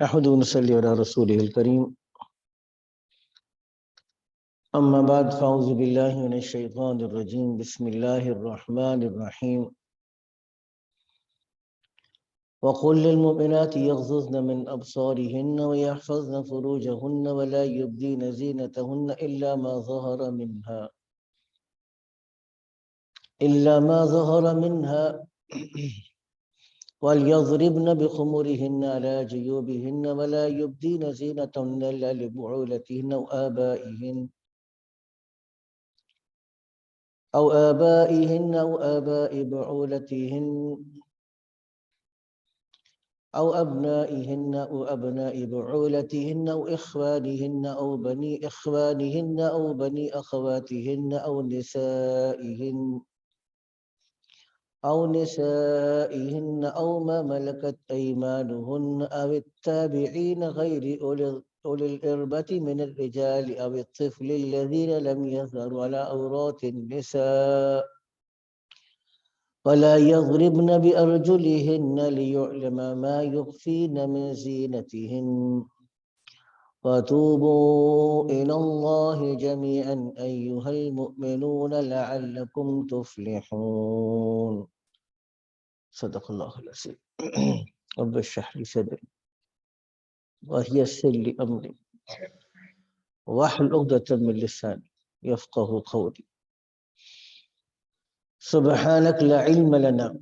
أحمد ونصلي على رسوله الكريم أما بعد فأعوذ بالله من الشيطان الرجيم بسم الله الرحمن الرحيم وقل للمؤمنات يغضضن من أبصارهن ويحفظن فروجهن ولا يبدين زينتهن إلا ما ظهر منها وليضربن بخمرهن على جيوبهن ولا يبدين زينتهن إلا لبعولتهن أو آبائهن أو آباء بعولتهن أو أبنائهن أو أبناء بعولتهن أو إخوانهن أو بني إخوانهن أو بني أخواتهن أو نسائهن أو ما ملكت أيمانهن أو التابعين غير أولي الإربة من الرجال أو الطفل الذين لم يظهروا على عورات النساء ولا يضربن بأرجلهن ليعلم ما يخفين من زينتهن وتوبوا إلى الله جميعا أيها المؤمنون لعلكم تفلحون صدق الله العظيم رب اشرح لي صدري ويسر لي أمري واحلل عقدة من لساني يفقهوا قولي سبحانك لا علم لنا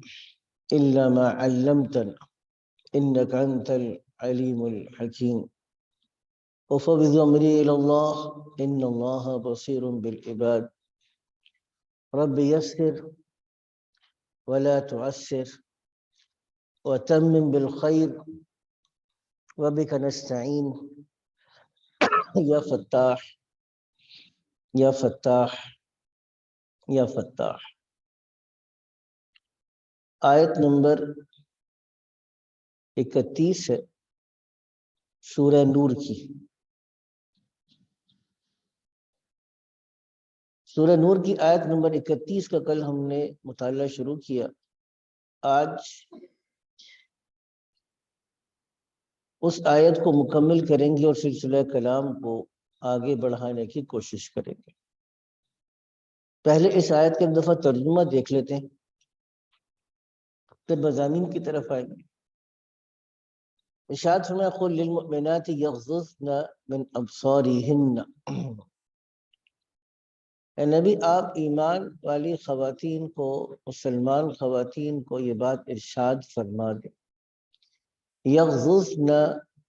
إلا ما علمتنا إنك أنت العليم الحكيم وفوض أمري إلى الله إن الله بصير بالعباد رب يسر ولا تعسر وتمم بالخير وبك نستعين يا فتاح يا فتاح یا فتاح. آیت نمبر 31 ہے سورہ نور کی. سورہ نور کی آیت نمبر 31 کا کل ہم نے مطالعہ شروع کیا. آج اس آیت کو مکمل کریں گے اور سلسلہ کلام کو آگے بڑھانے کی کوشش کریں گے. پہلے اس آیت کا ایک دفعہ ترجمہ دیکھ لیتے ہیں پھر مضامین کی طرف آئیں گے. ارشاد فرمایا قل للمؤمنات یغضضن من ابصارهن. اے نبی آپ ایمان والی خواتین کو مسلمان خواتین کو یہ بات ارشاد فرما دیں یغضضن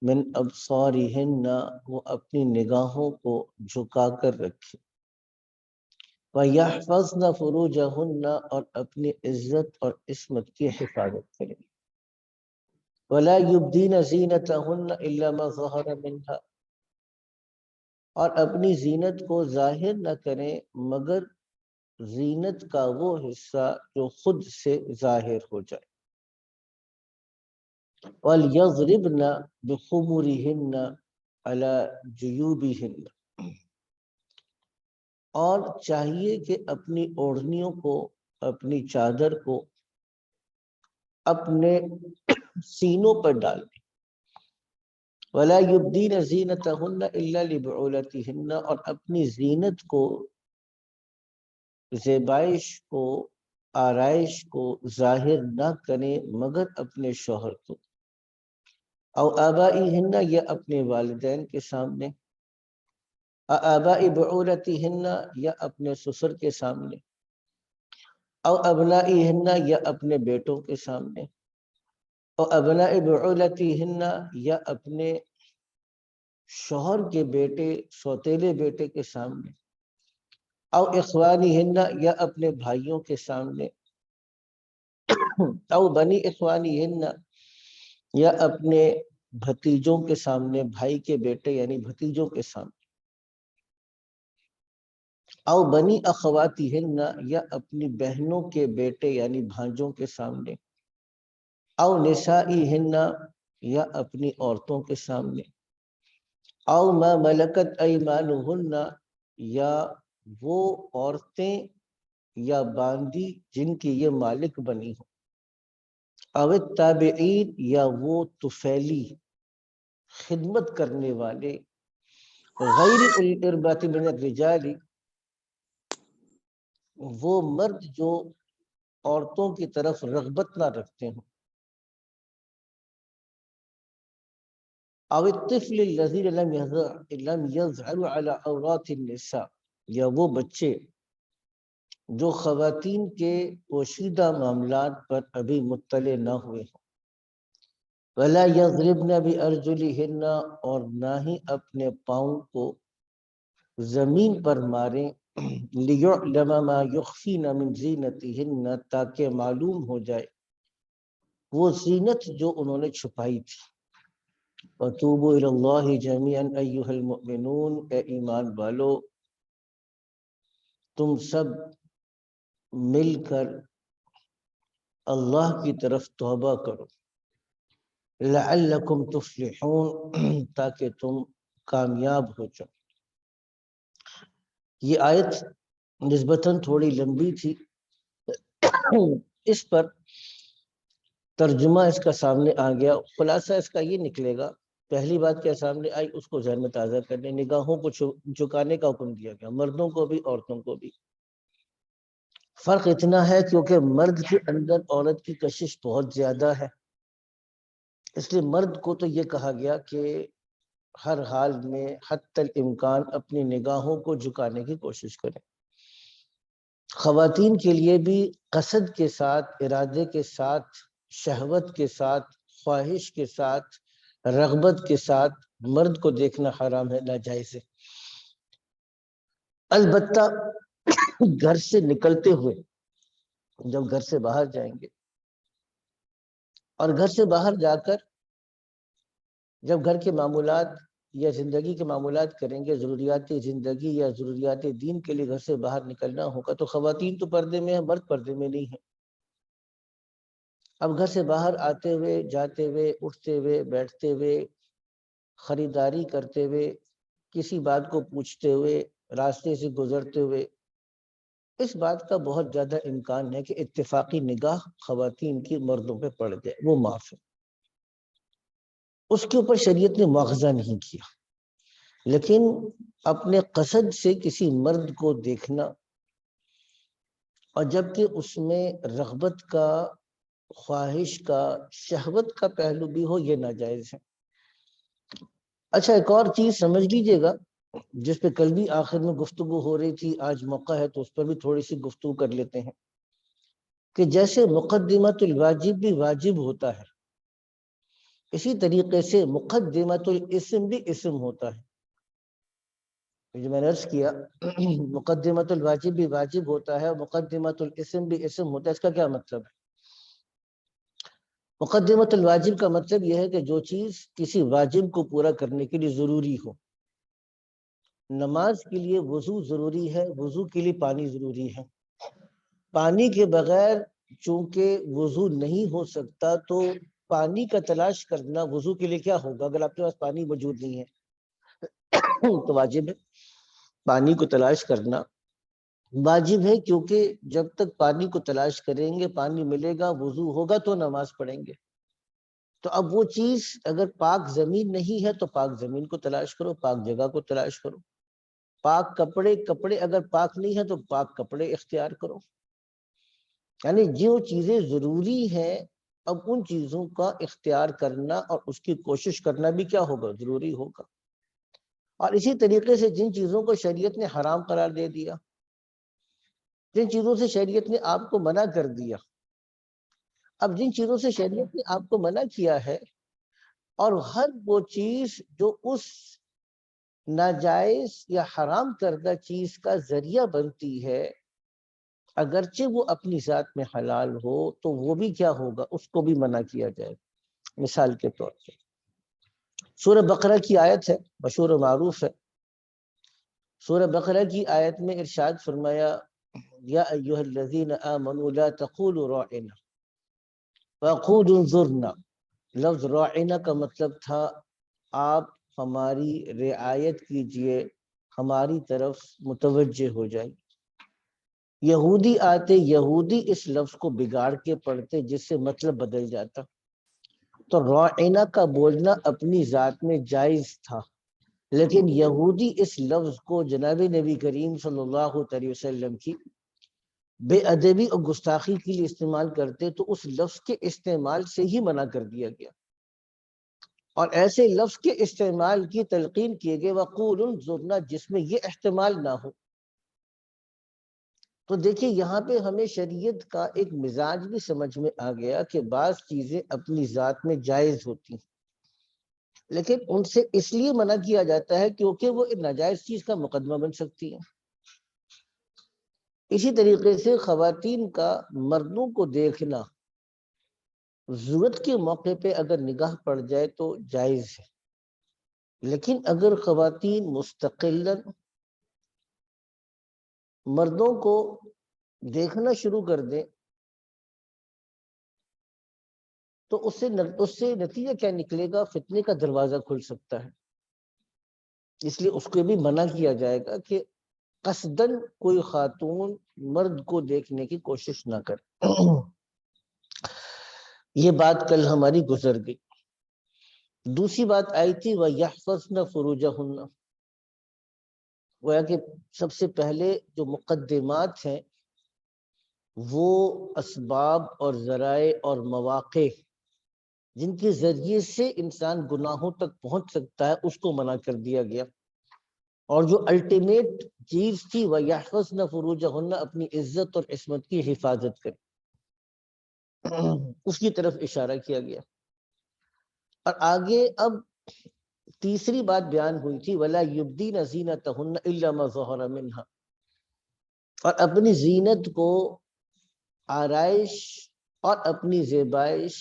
من ابصارهن وہ اپنی نگاہوں کو جھکا کر رکھیں وَيَحْفَظْنَ فُرُوجَهُنَّ اور اپنی عزت اور عصمت کی حفاظت کریں وَلَا يُبْدِينَ زِينَتَهُنَّ إِلَّا مَا ظَهَرَ مِنْهَا اور اپنی زینت کو ظاہر نہ کریں مگر زینت کا وہ حصہ جو خود سے ظاہر ہو جائے. وَلْيَضْرِبْنَ بِخُمُرِهِنَّ عَلَى جُيُوبِهِنَّ اور چاہیے کہ اپنی اوڑھنیوں کو اپنی چادر کو اپنے سینوں پر ڈال دیں. وَلَا يُبْدِينَ زِينَتَهُنَّ إِلَّا لِبُعُولَتِهِنَّ اور اپنی زینت کو زیبائش کو آرائش کو ظاہر نہ کریں مگر اپنے شوہر کو او آبائہن یا اپنے والدین کے سامنے آبائی بعولتہن یا اپنے سسر کے سامنے او ابنائہن یا اپنے بیٹوں کے سامنے او ابناء بعولتہن یا اپنے شوہر کے بیٹے سوتیلے بیٹے کے سامنے او اخوانہن یا اپنے بھائیوں کے سامنے او بنی اخوانہن یا اپنے بھتیجوں کے سامنے بھائی کے بیٹے یعنی بھتیجوں کے سامنے او بنی اخواتہن یا اپنی بہنوں کے بیٹے یعنی بھانجوں کے سامنے او نسائہن یا اپنی عورتوں کے سامنے او ما ملکت ایمانہن یا وہ عورتیں یا باندی جن کی یہ مالک بنی ہوں او التابعین یا وہ طفیلی خدمت کرنے والے، غیر اولی الاربات من الرجال، وہ مرد جو عورتوں کی طرف رغبت نہ رکھتے ہوں، او الطفل الذی لم یظہر علی عورات النساء، یا وہ بچے جو خواتین کے پوشیدہ معاملات پر ابھی مطلع نہ ہوئے ہوں، ولا یضربن بارجلہن، اور نہ ہی اپنے پاؤں کو زمین پر ماریں، لیعلم ما یخفین من زینتہن، تاکہ معلوم ہو جائے وہ زینت جو انہوں نے چھپائی تھی۔ وَتُوبُوا إِلَى اللَّهِ جَمِيعًا أَيُّهَا الْمُؤْمِنُونَ، اے ایمان والو تم سب مل کر اللہ کی طرف توبہ کرو، لَعَلَّكُمْ تُفْلِحُونَ، تاکہ تم کامیاب ہو جاؤ۔ یہ آیت نسبتاً تھوڑی لمبی تھی، اس پر ترجمہ اس کا سامنے آ گیا۔ خلاصہ اس کا یہ نکلے گا، پہلی بات کیا سامنے آئی، اس کو ذہن میں تازہ کرنے، نگاہوں کو جھکانے کا حکم دیا گیا، مردوں کو بھی عورتوں کو بھی۔ فرق اتنا ہے کیونکہ مرد کے اندر عورت کی کشش بہت زیادہ ہے، اس لیے مرد کو تو یہ کہا گیا کہ ہر حال میں حتی الامکان اپنی نگاہوں کو جھکانے کی کوشش کریں۔ خواتین کے لیے بھی قصد کے ساتھ، ارادے کے ساتھ، شہوت کے ساتھ، خواہش کے ساتھ، رغبت کے ساتھ مرد کو دیکھنا حرام ہے، ناجائز ہے۔ البتہ گھر سے نکلتے ہوئے، جب گھر سے باہر جائیں گے اور گھر سے باہر جا کر جب گھر کے معمولات یا زندگی کے معمولات کریں گے، ضروریات زندگی یا ضروریات دین کے لیے گھر سے باہر نکلنا ہوگا، تو خواتین تو پردے میں ہیں، مرد پردے میں نہیں ہیں۔ اب گھر سے باہر آتے ہوئے، جاتے ہوئے، اٹھتے ہوئے، بیٹھتے ہوئے، خریداری کرتے ہوئے، کسی بات کو پوچھتے ہوئے، راستے سے گزرتے ہوئے، اس بات کا بہت زیادہ امکان ہے کہ اتفاقی نگاہ خواتین کی مردوں پہ پڑ جائے، وہ معاف ہے، اس کے اوپر شریعت نے مواخذہ نہیں کیا۔ لیکن اپنے قصد سے کسی مرد کو دیکھنا، اور جبکہ اس میں رغبت کا، خواہش کا، شہوت کا پہلو بھی ہو، یہ ناجائز ہے۔ اچھا، ایک اور چیز سمجھ لیجئے گا، جس پہ کل بھی آخر میں گفتگو ہو رہی تھی، آج موقع ہے تو اس پر بھی تھوڑی سی گفتگو کر لیتے ہیں، کہ جیسے مقدمۃ الواجب بھی واجب ہوتا ہے، اسی طریقے سے مقدمۃ الاسم بھی اسم ہوتا ہے۔ جو میں نے عرض کیا، مقدمۃ الواجب بھی واجب ہوتا ہے اور مقدمۃ الاسم بھی اسم ہوتا ہے، اس کا کیا مطلب ہے؟ مقدمۃ الواجب کا مطلب یہ ہے کہ جو چیز کسی واجب کو پورا کرنے کے لیے ضروری ہو۔ نماز کے لیے وضو ضروری ہے، وضو کے لیے پانی ضروری ہے، پانی کے بغیر چونکہ وضو نہیں ہو سکتا، تو پانی کا تلاش کرنا وضو کے لیے کیا ہوگا؟ اگر آپ کے پاس پانی موجود نہیں ہے تو واجب ہے، پانی کو تلاش کرنا واجب ہے، کیونکہ جب تک پانی کو تلاش کریں گے، پانی ملے گا، وضو ہوگا تو نماز پڑھیں گے۔ تو اب وہ چیز اگر پاک زمین نہیں ہے تو پاک زمین کو تلاش کرو، پاک جگہ کو تلاش کرو۔ پاک کپڑے اگر پاک نہیں ہیں تو پاک کپڑے اختیار کرو۔ یعنی جو چیزیں ضروری ہیں، اب ان چیزوں کا اختیار کرنا اور اس کی کوشش کرنا بھی کیا ہوگا؟ ضروری ہوگا۔ اور اسی طریقے سے جن چیزوں کو شریعت نے حرام قرار دے دیا، جن چیزوں سے شریعت نے آپ کو منع کر دیا، اب جن چیزوں سے شریعت نے آپ کو منع کیا ہے، اور ہر وہ چیز جو اس ناجائز یا حرام کردہ چیز کا ذریعہ بنتی ہے، اگرچہ وہ اپنی ذات میں حلال ہو، تو وہ بھی کیا ہوگا؟ اس کو بھی منع کیا جائے۔ مثال کے طور پہ سورہ بقرہ کی آیت ہے، مشہور و معروف ہے۔ سورہ بقرہ کی آیت میں ارشاد فرمایا، یا ایھا الذین آمنوا لا تقولوا راعنا وقولوا انظرنا۔ لفظ راعنا کا مطلب تھا آپ ہماری رعایت کیجئے، ہماری طرف متوجہ ہو جائیں۔ یہودی آتے، یہودی اس لفظ کو بگاڑ کے پڑھتے، جس سے مطلب بدل جاتا۔ تو راعنا کا بولنا اپنی ذات میں جائز تھا، لیکن یہودی اس لفظ کو جناب نبی کریم صلی اللہ علیہ وسلم کی بے ادبی اور گستاخی کے لیے استعمال کرتے، تو اس لفظ کے استعمال سے ہی منع کر دیا گیا، اور ایسے لفظ کے استعمال کی تلقین کیے گئے وَقُولُ انظُرْنَا، جس میں یہ احتمال نہ ہو۔ تو دیکھیے یہاں پہ ہمیں شریعت کا ایک مزاج بھی سمجھ میں آ گیا کہ بعض چیزیں اپنی ذات میں جائز ہوتی ہیں، لیکن ان سے اس لیے منع کیا جاتا ہے کیونکہ وہ ایک ناجائز چیز کا مقدمہ بن سکتی ہیں۔ اسی طریقے سے خواتین کا مردوں کو دیکھنا ضرورت کے موقع پہ اگر نگاہ پڑ جائے تو جائز ہے، لیکن اگر خواتین مستقلاً مردوں کو دیکھنا شروع کر دیں تو اس سے نتیجہ کیا نکلے گا؟ فتنے کا دروازہ کھل سکتا ہے۔ اس لیے اس کو بھی منع کیا جائے گا کہ قصداً کوئی خاتون مرد کو دیکھنے کی کوشش نہ کرے۔ یہ بات کل ہماری گزر گئی۔ دوسری بات آئی تھی وَيَحْفَظْنَ فُرُوجَهُنَّ، گویا کہ سب سے پہلے جو مقدمات ہیں وہ اسباب اور ذرائع اور مواقع جن کے ذریعے سے انسان گناہوں تک پہنچ سکتا ہے اس کو منع کر دیا گیا، اور جو الٹیمیٹ چیز تھی وَيَحْفَظْنَ فُرُوجَهُنَّ، اپنی عزت اور عصمت کی حفاظت کریں، اس کی طرف اشارہ کیا گیا۔ اور آگے اب تیسری بات بیان ہوئی تھی وَلَا يُبْدِينَ زِينَتَهُنَّ إِلَّا مَا ظَهَرَ مِنْهَا، اور اپنی زینت کو، آرائش اور اپنی زیبائش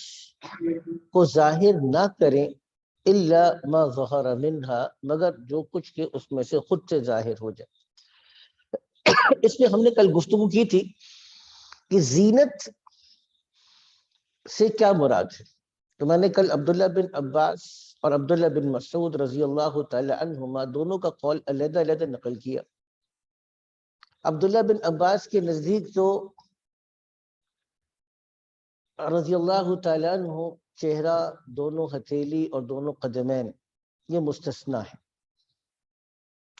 کو ظاہر نہ کریں الا ما ظہر منہا، مگر جو کچھ کہ اس میں سے خود سے ظاہر ہو جائے۔ اس میں ہم نے کل گفتگو کی تھی کہ زینت سے کیا مراد ہے، تو میں نے کل عبداللہ بن عباس اور عبداللہ بن مسعود رضی اللہ تعالی عنہما دونوں کا قول علیحدہ علیحدہ نقل کیا۔ عبداللہ بن عباس کے نزدیک تو رضی اللہ تعالیٰ عنہ چہرہ، دونوں ہتھیلی اور دونوں قدمین یہ مستثنیٰ ہے،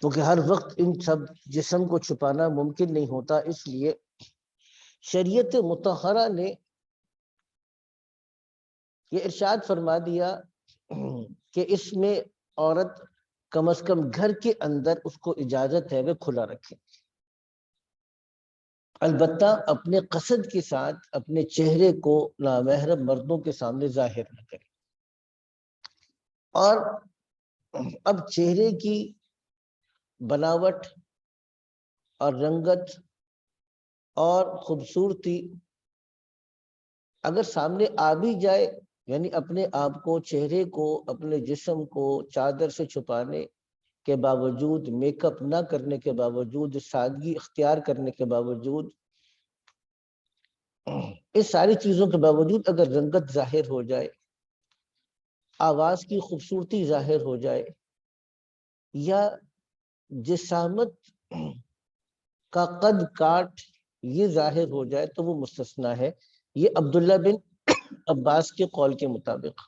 کیونکہ ہر وقت ان سب جسم کو چھپانا ممکن نہیں ہوتا، اس لیے شریعت مطہرہ نے یہ ارشاد فرما دیا کہ اس میں عورت کم از کم گھر کے اندر اس کو اجازت ہے وہ کھلا رکھے، البتہ اپنے قصد کے ساتھ اپنے چہرے کو نامحرم مردوں کے سامنے ظاہر نہ کرے۔ اور اب چہرے کی بناوٹ اور رنگت اور خوبصورتی اگر سامنے آ بھی جائے، یعنی اپنے آپ کو، چہرے کو، اپنے جسم کو چادر سے چھپانے کے باوجود، میک اپ نہ کرنے کے باوجود، سادگی اختیار کرنے کے باوجود، اس ساری چیزوں کے باوجود اگر رنگت ظاہر ہو جائے، آواز کی خوبصورتی ظاہر ہو جائے، یا جسامت کا قد کاٹ یہ ظاہر ہو جائے تو وہ مستثنیٰ ہے، یہ عبداللہ بن عباس کے قول کے مطابق۔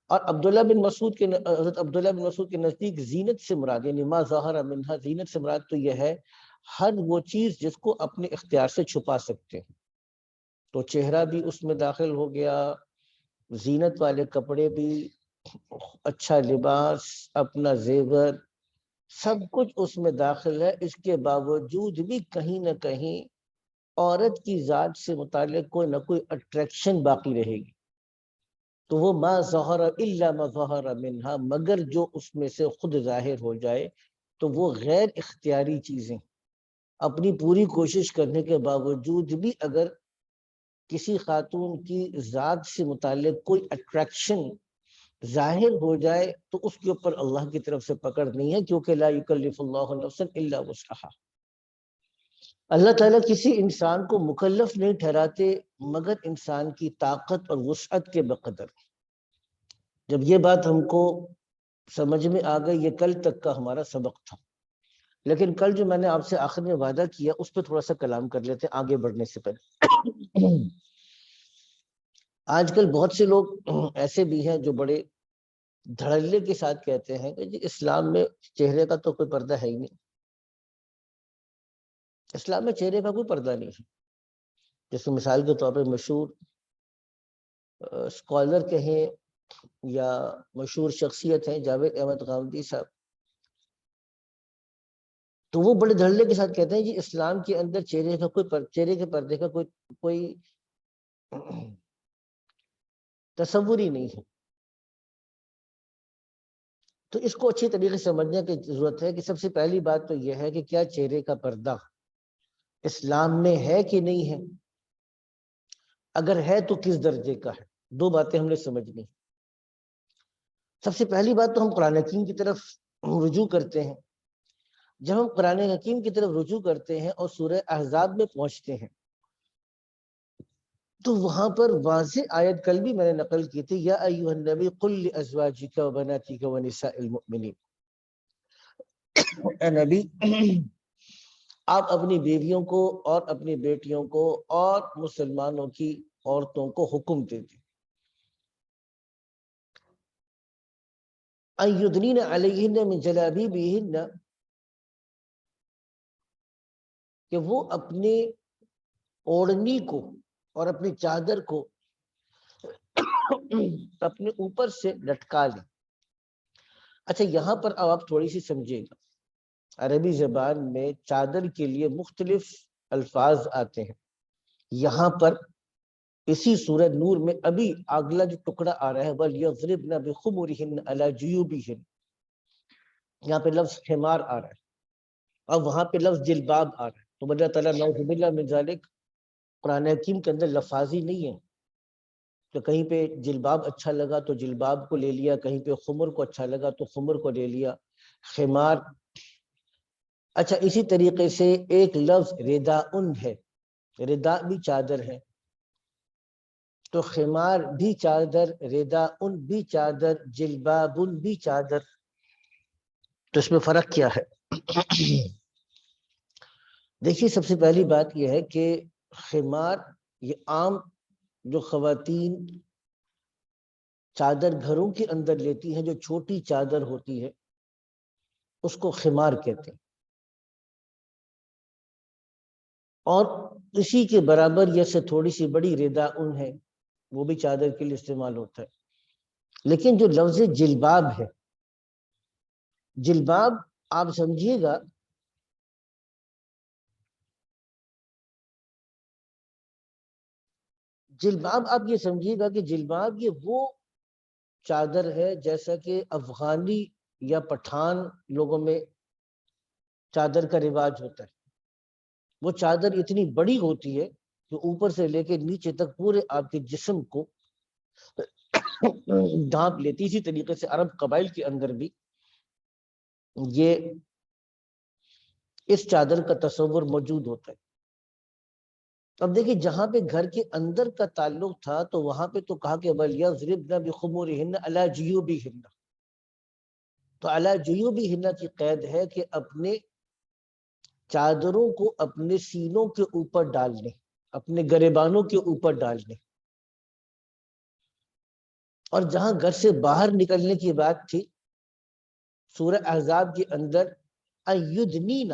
اور عبداللہ بن مسعود کے حضرت عبداللہ بن مسعود کے نزدیک زینت سے مراد، یعنی ما ظاہر منہا، زینت سے مراد تو یہ ہے ہر وہ چیز جس کو اپنے اختیار سے چھپا سکتے ہیں، تو چہرہ بھی اس میں داخل ہو گیا، زینت والے کپڑے بھی، اچھا لباس، اپنا زیور، سب کچھ اس میں داخل ہے۔ اس کے باوجود بھی کہیں نہ کہیں عورت کی ذات سے متعلق کوئی نہ کوئی اٹریکشن باقی رہے گی، تو وہ ما ظہر الا ما ظہر منہا، مگر جو اس میں سے خود ظاہر ہو جائے، تو وہ غیر اختیاری چیزیں اپنی پوری کوشش کرنے کے باوجود بھی اگر کسی خاتون کی ذات سے متعلق کوئی اٹریکشن ظاہر ہو جائے تو اس کے اوپر اللہ کی طرف سے پکڑ نہیں ہے، کیونکہ لا یکلف اللہ نفسا الا وسعہا، اللہ تعالیٰ کسی انسان کو مکلف نہیں ٹھہراتے مگر انسان کی طاقت اور وسعت کے بقدر۔ جب یہ بات ہم کو سمجھ میں آ گئی، یہ کل تک کا ہمارا سبق تھا، لیکن کل جو میں نے آپ سے آخر میں وعدہ کیا اس پہ تھوڑا سا کلام کر لیتے آگے بڑھنے سے پہلے۔ آج کل بہت سے لوگ ایسے بھی ہیں جو بڑے دھڑلے کے ساتھ کہتے ہیں کہ جی اسلام میں چہرے کا تو کوئی پردہ ہے ہی نہیں، اسلام میں چہرے کا کوئی پردہ نہیں ہے. جیسے مثال کے طور پر مشہور اسکالر کہیں یا مشہور شخصیت ہیں جاوید احمد غامدی صاحب، تو وہ بڑے دھڑلے کے ساتھ کہتے ہیں جی اسلام کے اندر چہرے کے پردے کا کوئی تصور ہی نہیں ہے. تو اس کو اچھی طریقے سے سمجھنے کی ضرورت ہے کہ سب سے پہلی بات تو یہ ہے کہ کیا چہرے کا پردہ اسلام میں ہے کہ نہیں ہے، اگر ہے تو کس درجے کا ہے. دو باتیں ہم نے سمجھنی. سب سے پہلی بات تو ہم قرآن حکیم کی طرف رجوع کرتے ہیں. جب ہم قرآن حکیم کی طرف رجوع کرتے ہیں اور سورہ احزاب میں پہنچتے ہیں تو وہاں پر واضح آیت کل بھی میں نے نقل کی تھی، یا ایھا النبی قل لازواجک وبناتک ونساء المؤمنین، اے نبی آپ اپنی بیویوں کو اور اپنی بیٹیوں کو اور مسلمانوں کی عورتوں کو حکم دے دیں ان یدنین علیہن من جلابیبہن، کہ وہ اپنے اوڑھنی کو اور اپنی چادر کو اپنے اوپر سے لٹکا لیں. اچھا یہاں پر اب آپ تھوڑی سی سمجھے گا، عربی زبان میں چادر کے لیے مختلف الفاظ آتے ہیں. یہاں پر اسی سورہ نور میں ابھی اگلا جو ٹکڑا آ رہا ہے وَلْيَضْرِبْنَ بِخُمُرِهِنَّ عَلَى جُيُوبِهِنَّ، یہاں پہ لفظ خمار آ رہا ہے اور وہاں پہ لفظ جلباب آ رہا ہے. تو اللہ تعالیٰ نعوذ باللہ من ذالک قرآن حکیم کے اندر لفاظی نہیں ہے تو کہیں پہ جلباب اچھا لگا تو جلباب کو لے لیا، کہیں پہ خمر کو اچھا لگا تو خمر کو لے لیا، خمار. اچھا اسی طریقے سے ایک لفظ رداء ہے، رداء بھی چادر ہے، تو خمار بھی چادر، رداء بھی چادر، جلباب بھی چادر. تو اس میں فرق کیا ہے؟ دیکھیے سب سے پہلی بات یہ ہے کہ خمار یہ عام جو خواتین چادر گھروں کے اندر لیتی ہیں، جو چھوٹی چادر ہوتی ہے اس کو خمار کہتے ہیں، اور اسی کے برابر یا سے تھوڑی سی بڑی رداء ہے، وہ بھی چادر کے لیے استعمال ہوتا ہے. لیکن جو لفظ جلباب ہے، جلباب آپ سمجھیے گا جلباب آپ یہ سمجھیے گا کہ جلباب یہ وہ چادر ہے جیسا کہ افغانی یا پٹھان لوگوں میں چادر کا رواج ہوتا ہے. وہ چادر اتنی بڑی ہوتی ہے کہ اوپر سے لے کے نیچے تک پورے آپ کے جسم کو ڈھانپ لیتی. اسی طریقے سے عرب قبائل کے اندر بھی یہ اس چادر کا تصور موجود ہوتا ہے. اب دیکھیں جہاں پہ گھر کے اندر کا تعلق تھا تو وہاں پہ تو کہا کہ وَلْيَضْرِبْنَ بِخُمُرِهِنَّ عَلَى جُيُوبِهِنَّ، تو عَلَى جُيُوبِهِنَّ کی قید ہے کہ اپنے چادروں کو اپنے سینوں کے اوپر ڈال لیں، اپنے گریبانوں کے اوپر ڈال لیں. اور جہاں گھر سے باہر نکلنے کی بات تھی سورہ احزاب کے اندر اَيُّدْنِينَ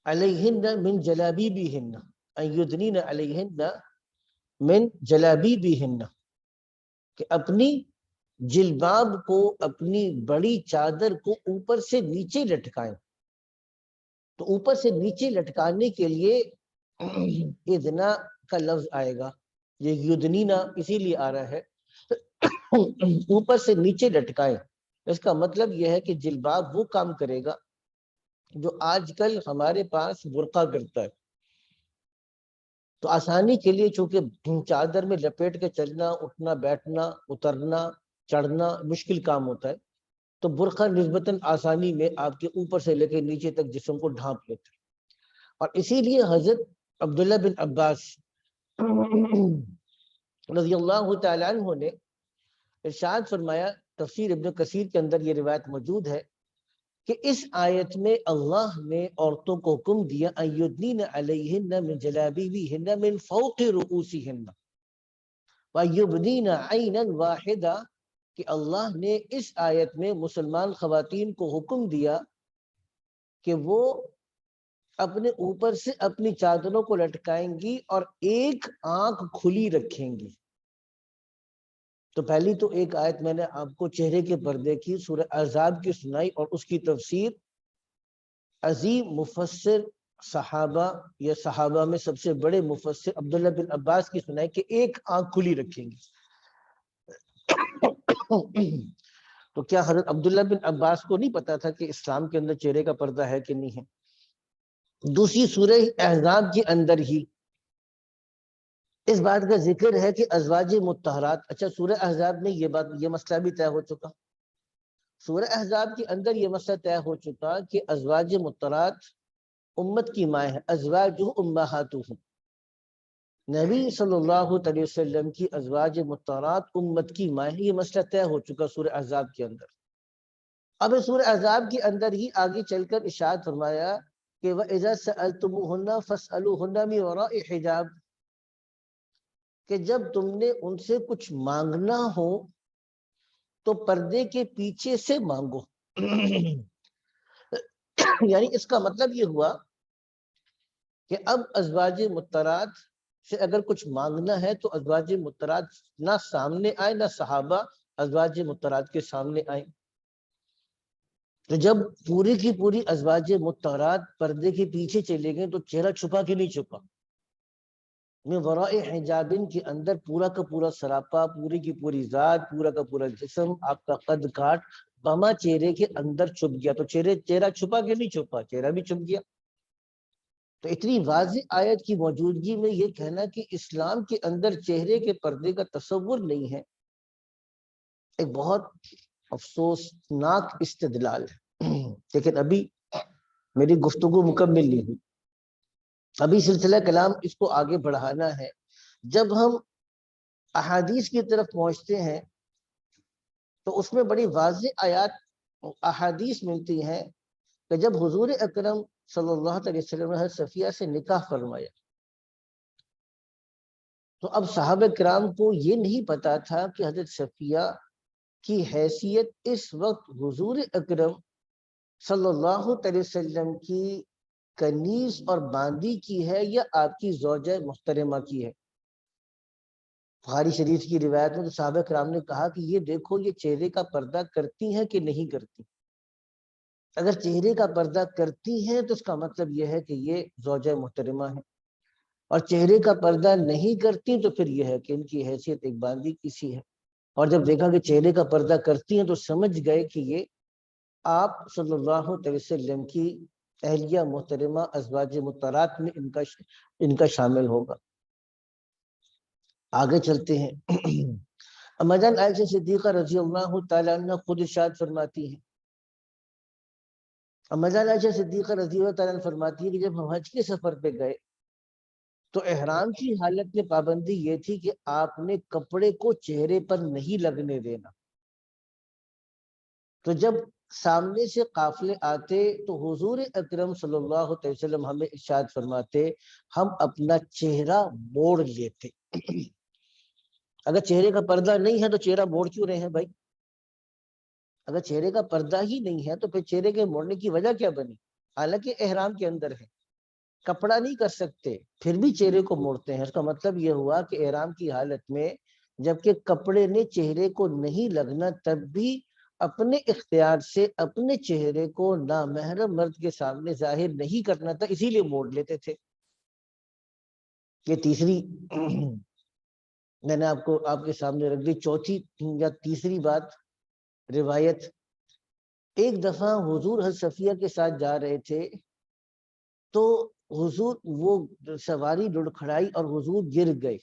عَلَيْهِنَّ مِنْ جَلَابِيبِهِنَّ، اَيُّدْنِينَ عَلَيْهِنَّ مِنْ جَلَابِيبِهِنَّ، کہ اپنی جلباب کو، اپنی بڑی چادر کو اوپر سے نیچے لٹکائیں. تو اوپر سے نیچے لٹکانے کے لیے ادنا کا لفظ آئے گا. یہ یدنینا اسی لیے آ رہا ہے اوپر سے نیچے لٹکائیں. اس کا مطلب یہ ہے کہ جلباب وہ کام کرے گا جو آج کل ہمارے پاس برقع کرتا ہے. تو آسانی کے لیے چونکہ چادر میں لپیٹ کے چلنا، اٹھنا بیٹھنا، اترنا چڑھنا مشکل کام ہوتا ہے، تو برقع نسبتاً آسانی میں آپ کے اوپر سے لے کے نیچے تک جسم کو ڈھانپ لیتا ہے. اور اسی لیے حضرت عبداللہ بن عباس رضی اللہ تعالیٰ عنہ نے ارشاد فرمایا، تفسیر ابن کثیر کے اندر یہ روایت موجود ہے کہ اس آیت میں اللہ نے عورتوں کو حکم دیا اَيُّدْنِينَ عَلَيْهِنَّ مِنْ جَلَابِيبِهِنَّ مِنْ فَوْقِ رُؤُوسِهِنَّ، وَيُبْدِينَ عَيْنًا وَاحِدًا کہ اللہ نے اس آیت میں مسلمان خواتین کو حکم دیا کہ وہ اپنے اوپر سے اپنی چادروں کو لٹکائیں گی اور ایک آنکھ کھلی رکھیں گی۔ تو پہلی تو ایک آیت میں نے آپ کو چہرے کے پردے کی سورہ احزاب کی سنائی اور اس کی تفسیر عظیم مفسر صحابہ یا صحابہ میں سب سے بڑے مفسر عبداللہ بن عباس کی سنائی کہ ایک آنکھ کھلی رکھیں گی۔ تو کیا حضرت عبداللہ بن عباس کو نہیں پتا تھا کہ اسلام کے اندر چہرے کا پردہ ہے کہ نہیں ہے؟ دوسری سورہ احزاب کے اندر ہی اس بات کا ذکر ہے کہ ازواج مطہرات، اچھا سورہ احزاب میں یہ مسئلہ بھی طے ہو چکا، سورہ احزاب کے اندر یہ مسئلہ طے ہو چکا کہ ازواج مطہرات امت کی مائیں ہیں، ازواج امہاتہم، نبی صلی اللہ علیہ وسلم کی ازواج مطہرات امت کی مائیں ہیں، یہ مسئلہ طے ہو چکا سورہ احزاب کے اندر۔ اب سورہ احزاب کے اندر ہی آگے چل کر ارشاد فرمایا کہ وَإِذَا سَأَلْتُمُوهُنَّ فَاسْأَلُوهُنَّ مِنْ وَرَاءِ حِجَابٍ کہ جب تم نے ان سے کچھ مانگنا ہو تو پردے کے پیچھے سے مانگو۔ یعنی اس کا مطلب یہ ہوا کہ اب ازواج مطہرات سے اگر کچھ مانگنا ہے تو ازواج مطہرات نہ سامنے آئے، نہ صحابہ ازواج مطہرات کے سامنے آئے۔ تو جب پوری کی پوری ازواج مطہرات پردے کے پیچھے چلے گئے تو چہرہ چھپا کہ نہیں چھپا؟ میں وراء حجابن کے اندر پورا کا پورا سراپا، پوری کی پوری ذات، پورا کا پورا جسم، آپ کا قد کاٹ بما چہرے کے اندر چھپ گیا۔ تو چہرہ چھپا کہ نہیں چھپا؟ چہرہ بھی چھپ گیا۔ تو اتنی واضح آیت کی موجودگی میں یہ کہنا کہ اسلام کے اندر چہرے کے پردے کا تصور نہیں ہے، ایک بہت افسوسناک استدلال ہے۔ لیکن ابھی میری گفتگو مکمل نہیں ہوئی، ابھی سلسلہ کلام اس کو آگے بڑھانا ہے۔ جب ہم احادیث کی طرف پہنچتے ہیں تو اس میں بڑی واضح آیات احادیث ملتی ہیں کہ جب حضور اکرم صلی اللہ علیہ وسلم نے حضرت صفیہ سے نکاح فرمایا تو اب صحابہ کرام کو یہ نہیں پتا تھا کہ حضرت صفیہ کی حیثیت اس وقت حضور اکرم صلی اللہ علیہ وسلم کی کنیز اور باندی کی ہے یا آپ کی زوجہ محترمہ کی ہے۔ بخاری شریف کی روایت میں تو صحابہ کرام نے کہا کہ یہ دیکھو یہ چہرے کا پردہ کرتی ہیں کہ نہیں کرتی؟ اگر چہرے کا پردہ کرتی ہیں تو اس کا مطلب یہ ہے کہ یہ زوجہ محترمہ ہے، اور چہرے کا پردہ نہیں کرتی تو پھر یہ ہے کہ ان کی حیثیت ایک باندی کسی ہے۔ اور جب دیکھا کہ چہرے کا پردہ کرتی ہیں تو سمجھ گئے کہ یہ آپ صلی اللہ علیہ وسلم کی اہلیہ محترمہ ازواج مطہرات میں ان کا شامل ہوگا۔ آگے چلتے ہیں۔ اما جان عائشہ صدیقہ رضی اللہ تعالیٰ عنہ خود ارشاد فرماتی ہیں، اما جان عائشہ صدیقہ رضی اللہ تعالیٰ عنہ فرماتی ہے کہ جب ہم حج کے سفر پہ گئے تو احرام کی حالت میں پابندی یہ تھی کہ آپ نے کپڑے کو چہرے پر نہیں لگنے دینا۔ تو جب سامنے سے قافلے آتے تو حضور اکرم صلی اللہ علیہ وسلم ہمیں ارشاد فرماتے ہم اپنا چہرہ موڑ لیتے۔ اگر چہرے کا پردہ نہیں ہے تو چہرہ موڑ کیوں رہے ہیں بھائی؟ اگر چہرے کا پردہ ہی نہیں ہے تو پھر چہرے کے موڑنے کی وجہ کیا بنی؟ حالانکہ احرام کے اندر ہے، کپڑا نہیں کر سکتے پھر بھی چہرے کو موڑتے ہیں۔ اس کا مطلب یہ ہوا کہ احرام کی حالت میں جبکہ کپڑے نے چہرے کو نہیں لگنا تب بھی اپنے اختیار سے اپنے چہرے کو نامحرم مرد کے سامنے ظاہر نہیں کرنا تھا، اسی لیے موڑ لیتے تھے۔ یہ تیسری میں نے آپ کے سامنے رکھ دی۔ چوتھی یا تیسری بات روایت، ایک دفعہ حضور حضرت صفیہ کے ساتھ جا رہے تھے تو حضور وہ سواری لڑکھڑائی اور حضور گر گئے،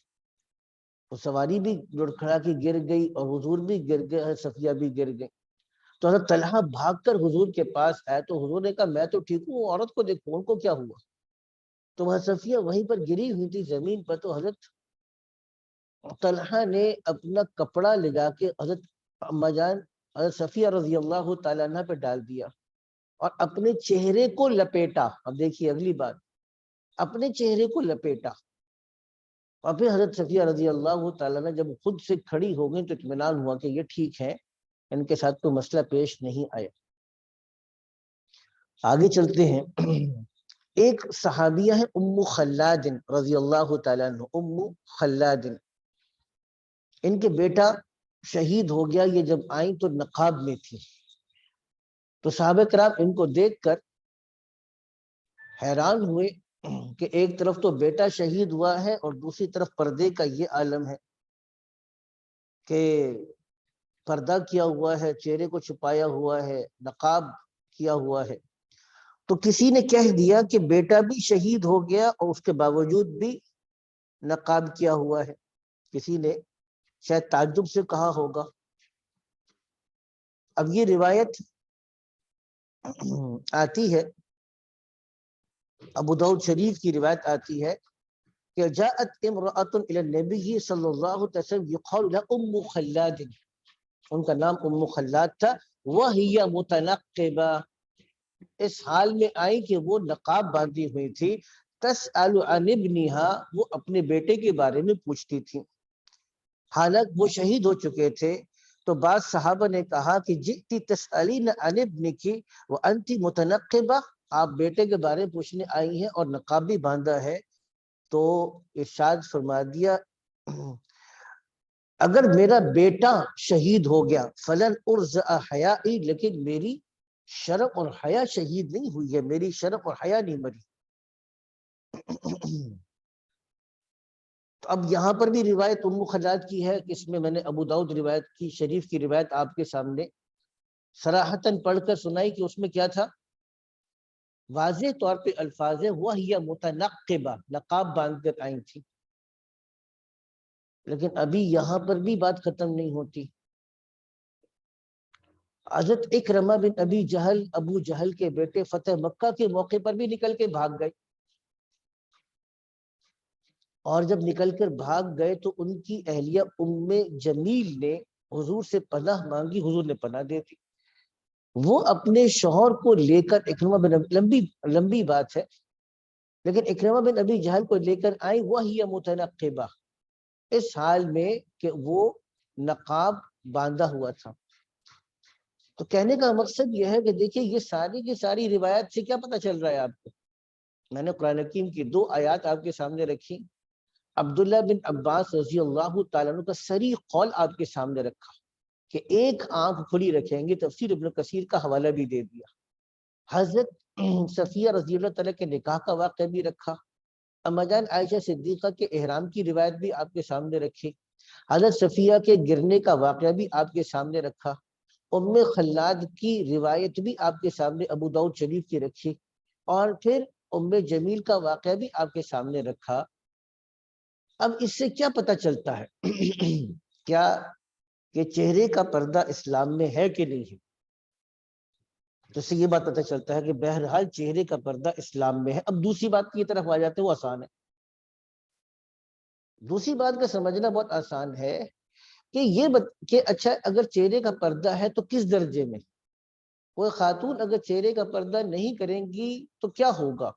وہ سواری بھی لڑکھڑا کے گر گئی اور حضور بھی گر گئے، حضرت صفیہ بھی گر گئی۔ تو حضرت طلحہ بھاگ کر حضور کے پاس آئے تو حضور نے کہا میں تو ٹھیک ہوں، عورت کو دیکھو ان کو کیا ہوا؟ تو حضرت صفیہ وہیں پر گری ہوئی تھی زمین پر، تو حضرت طلحہ نے اپنا کپڑا لگا کے حضرت اما جان حضرت صفیہ رضی اللہ تعالیٰ عنہ پہ ڈال دیا اور اپنے چہرے کو لپیٹا۔ اب دیکھیے اگلی بات، اپنے چہرے کو لپیٹا اور پھر حضرت صفیہ رضی اللہ تعالیٰ نے جب خود سے کھڑی ہو گئی تو اطمینان ہوا کہ یہ ٹھیک ہے، ان کے ساتھ کوئی مسئلہ پیش نہیں آیا۔ آگے چلتے ہیں۔ ایک صحابیہ ہے ام خلاد رضی اللہ تعالیٰ عنہ، ام خلاد، ان کے بیٹا شہید ہو گیا، یہ جب آئیں تو نقاب میں تھی، تو صحابہ کرام ان کو دیکھ کر حیران ہوئے کہ ایک طرف تو بیٹا شہید ہوا ہے اور دوسری طرف پردے کا یہ عالم ہے کہ پردہ کیا ہوا ہے، چہرے کو چھپایا ہوا ہے، نقاب کیا ہوا ہے۔ تو کسی نے کہہ دیا کہ بیٹا بھی شہید ہو گیا اور اس کے باوجود بھی نقاب کیا ہوا ہے۔ کسی نے شاید تعجب سے کہا ہوگا۔ اب یہ روایت آتی ہے، ابو داؤد شریف کی روایت آتی ہے کہ جاءت امرأۃ الی النبی صلی اللہ علیہ وسلم یقال لها ام خلاد، ان کا نام ام خلاد تھا، وہی متنقبہ، اس حال میں آئی کہ وہ نقاب باندھی ہوئی تھی، تسأل عن ابنہا، وہ اپنے بیٹے کے بارے میں پوچھتی تھی، حالانکہ وہ شہید ہو چکے تھے۔ تو بعض صحابہ نے کہا کہ جئتی تسألین عن ابنکی وانتی متنقبہ، آپ بیٹے کے بارے میں پوچھنے آئی ہیں اور نقاب بھی باندھا ہے۔ تو ارشاد فرما دیا اگر میرا بیٹا شہید ہو گیا فلن ارزع حیائی، لیکن میری شرف اور حیا شہید نہیں ہوئی ہے، میری شرف اور حیا نہیں مری۔ تو اب یہاں پر بھی روایت ام خلاد کی ہے، اس میں میں نے ابو داؤد روایت کی شریف کی روایت آپ کے سامنے صراحتاً پڑھ کر سنائی کہ اس میں کیا تھا، واضح طور پہ الفاظ ہے وہی متنقبہ، نقاب باندھ کر آئی تھی۔ لیکن ابھی یہاں پر بھی بات ختم نہیں ہوتی۔ حضرت اکرمہ بن ابی جہل، ابو جہل کے بیٹے، فتح مکہ کے موقع پر بھی نکل کے بھاگ گئے، اور جب نکل کر بھاگ گئے تو ان کی اہلیہ ام جمیل نے حضور سے پناہ مانگی، حضور نے پناہ دے دی۔ وہ اپنے شوہر کو لے کر اکرمہ بن لمبی بات ہے، لیکن اکرمہ بن ابی جہل کو لے کر آئی وہی متنقبہ، اس حال میں کہ وہ نقاب باندھا ہوا تھا۔ تو کہنے کا مقصد یہ ہے کہ دیکھیے یہ ساری کی ساری روایت سے کیا پتہ چل رہا ہے آپ کو، میں نے قرآن حکیم کی 2 آیات آپ کے سامنے رکھی، عبداللہ بن عباس رضی اللہ تعالیٰ عنہ کا صریح قول آپ کے سامنے رکھا کہ ایک آنکھ کھلی رکھیں گے، تفسیر ابن کثیر کا حوالہ بھی دے دیا، حضرت صفیہ رضی اللہ تعالیٰ کے نکاح کا واقعہ بھی رکھا، اما جان عائشہ صدیقہ کے احرام کی روایت بھی آپ کے سامنے رکھی، حضرت صفیہ کے گرنے کا واقعہ بھی آپ کے سامنے رکھا، ام خلاد کی روایت بھی آپ کے سامنے ابو داؤد شریف کی رکھی، اور پھر ام جمیل کا واقعہ بھی آپ کے سامنے رکھا۔ اب اس سے کیا پتہ چلتا ہے کیا کہ چہرے کا پردہ اسلام میں ہے کہ نہیں ہے؟ تو اس سے یہ بات پتہ چلتا ہے کہ بہرحال چہرے کا پردہ اسلام میں ہے۔ اب دوسری بات کی طرف آ جاتے ہیں، وہ آسان ہے۔ دوسری بات کا سمجھنا بہت آسان ہے کہ کہ اچھا اگر چہرے کا پردہ ہے تو کس درجے میں، کوئی خاتون اگر چہرے کا پردہ نہیں کریں گی تو کیا ہوگا؟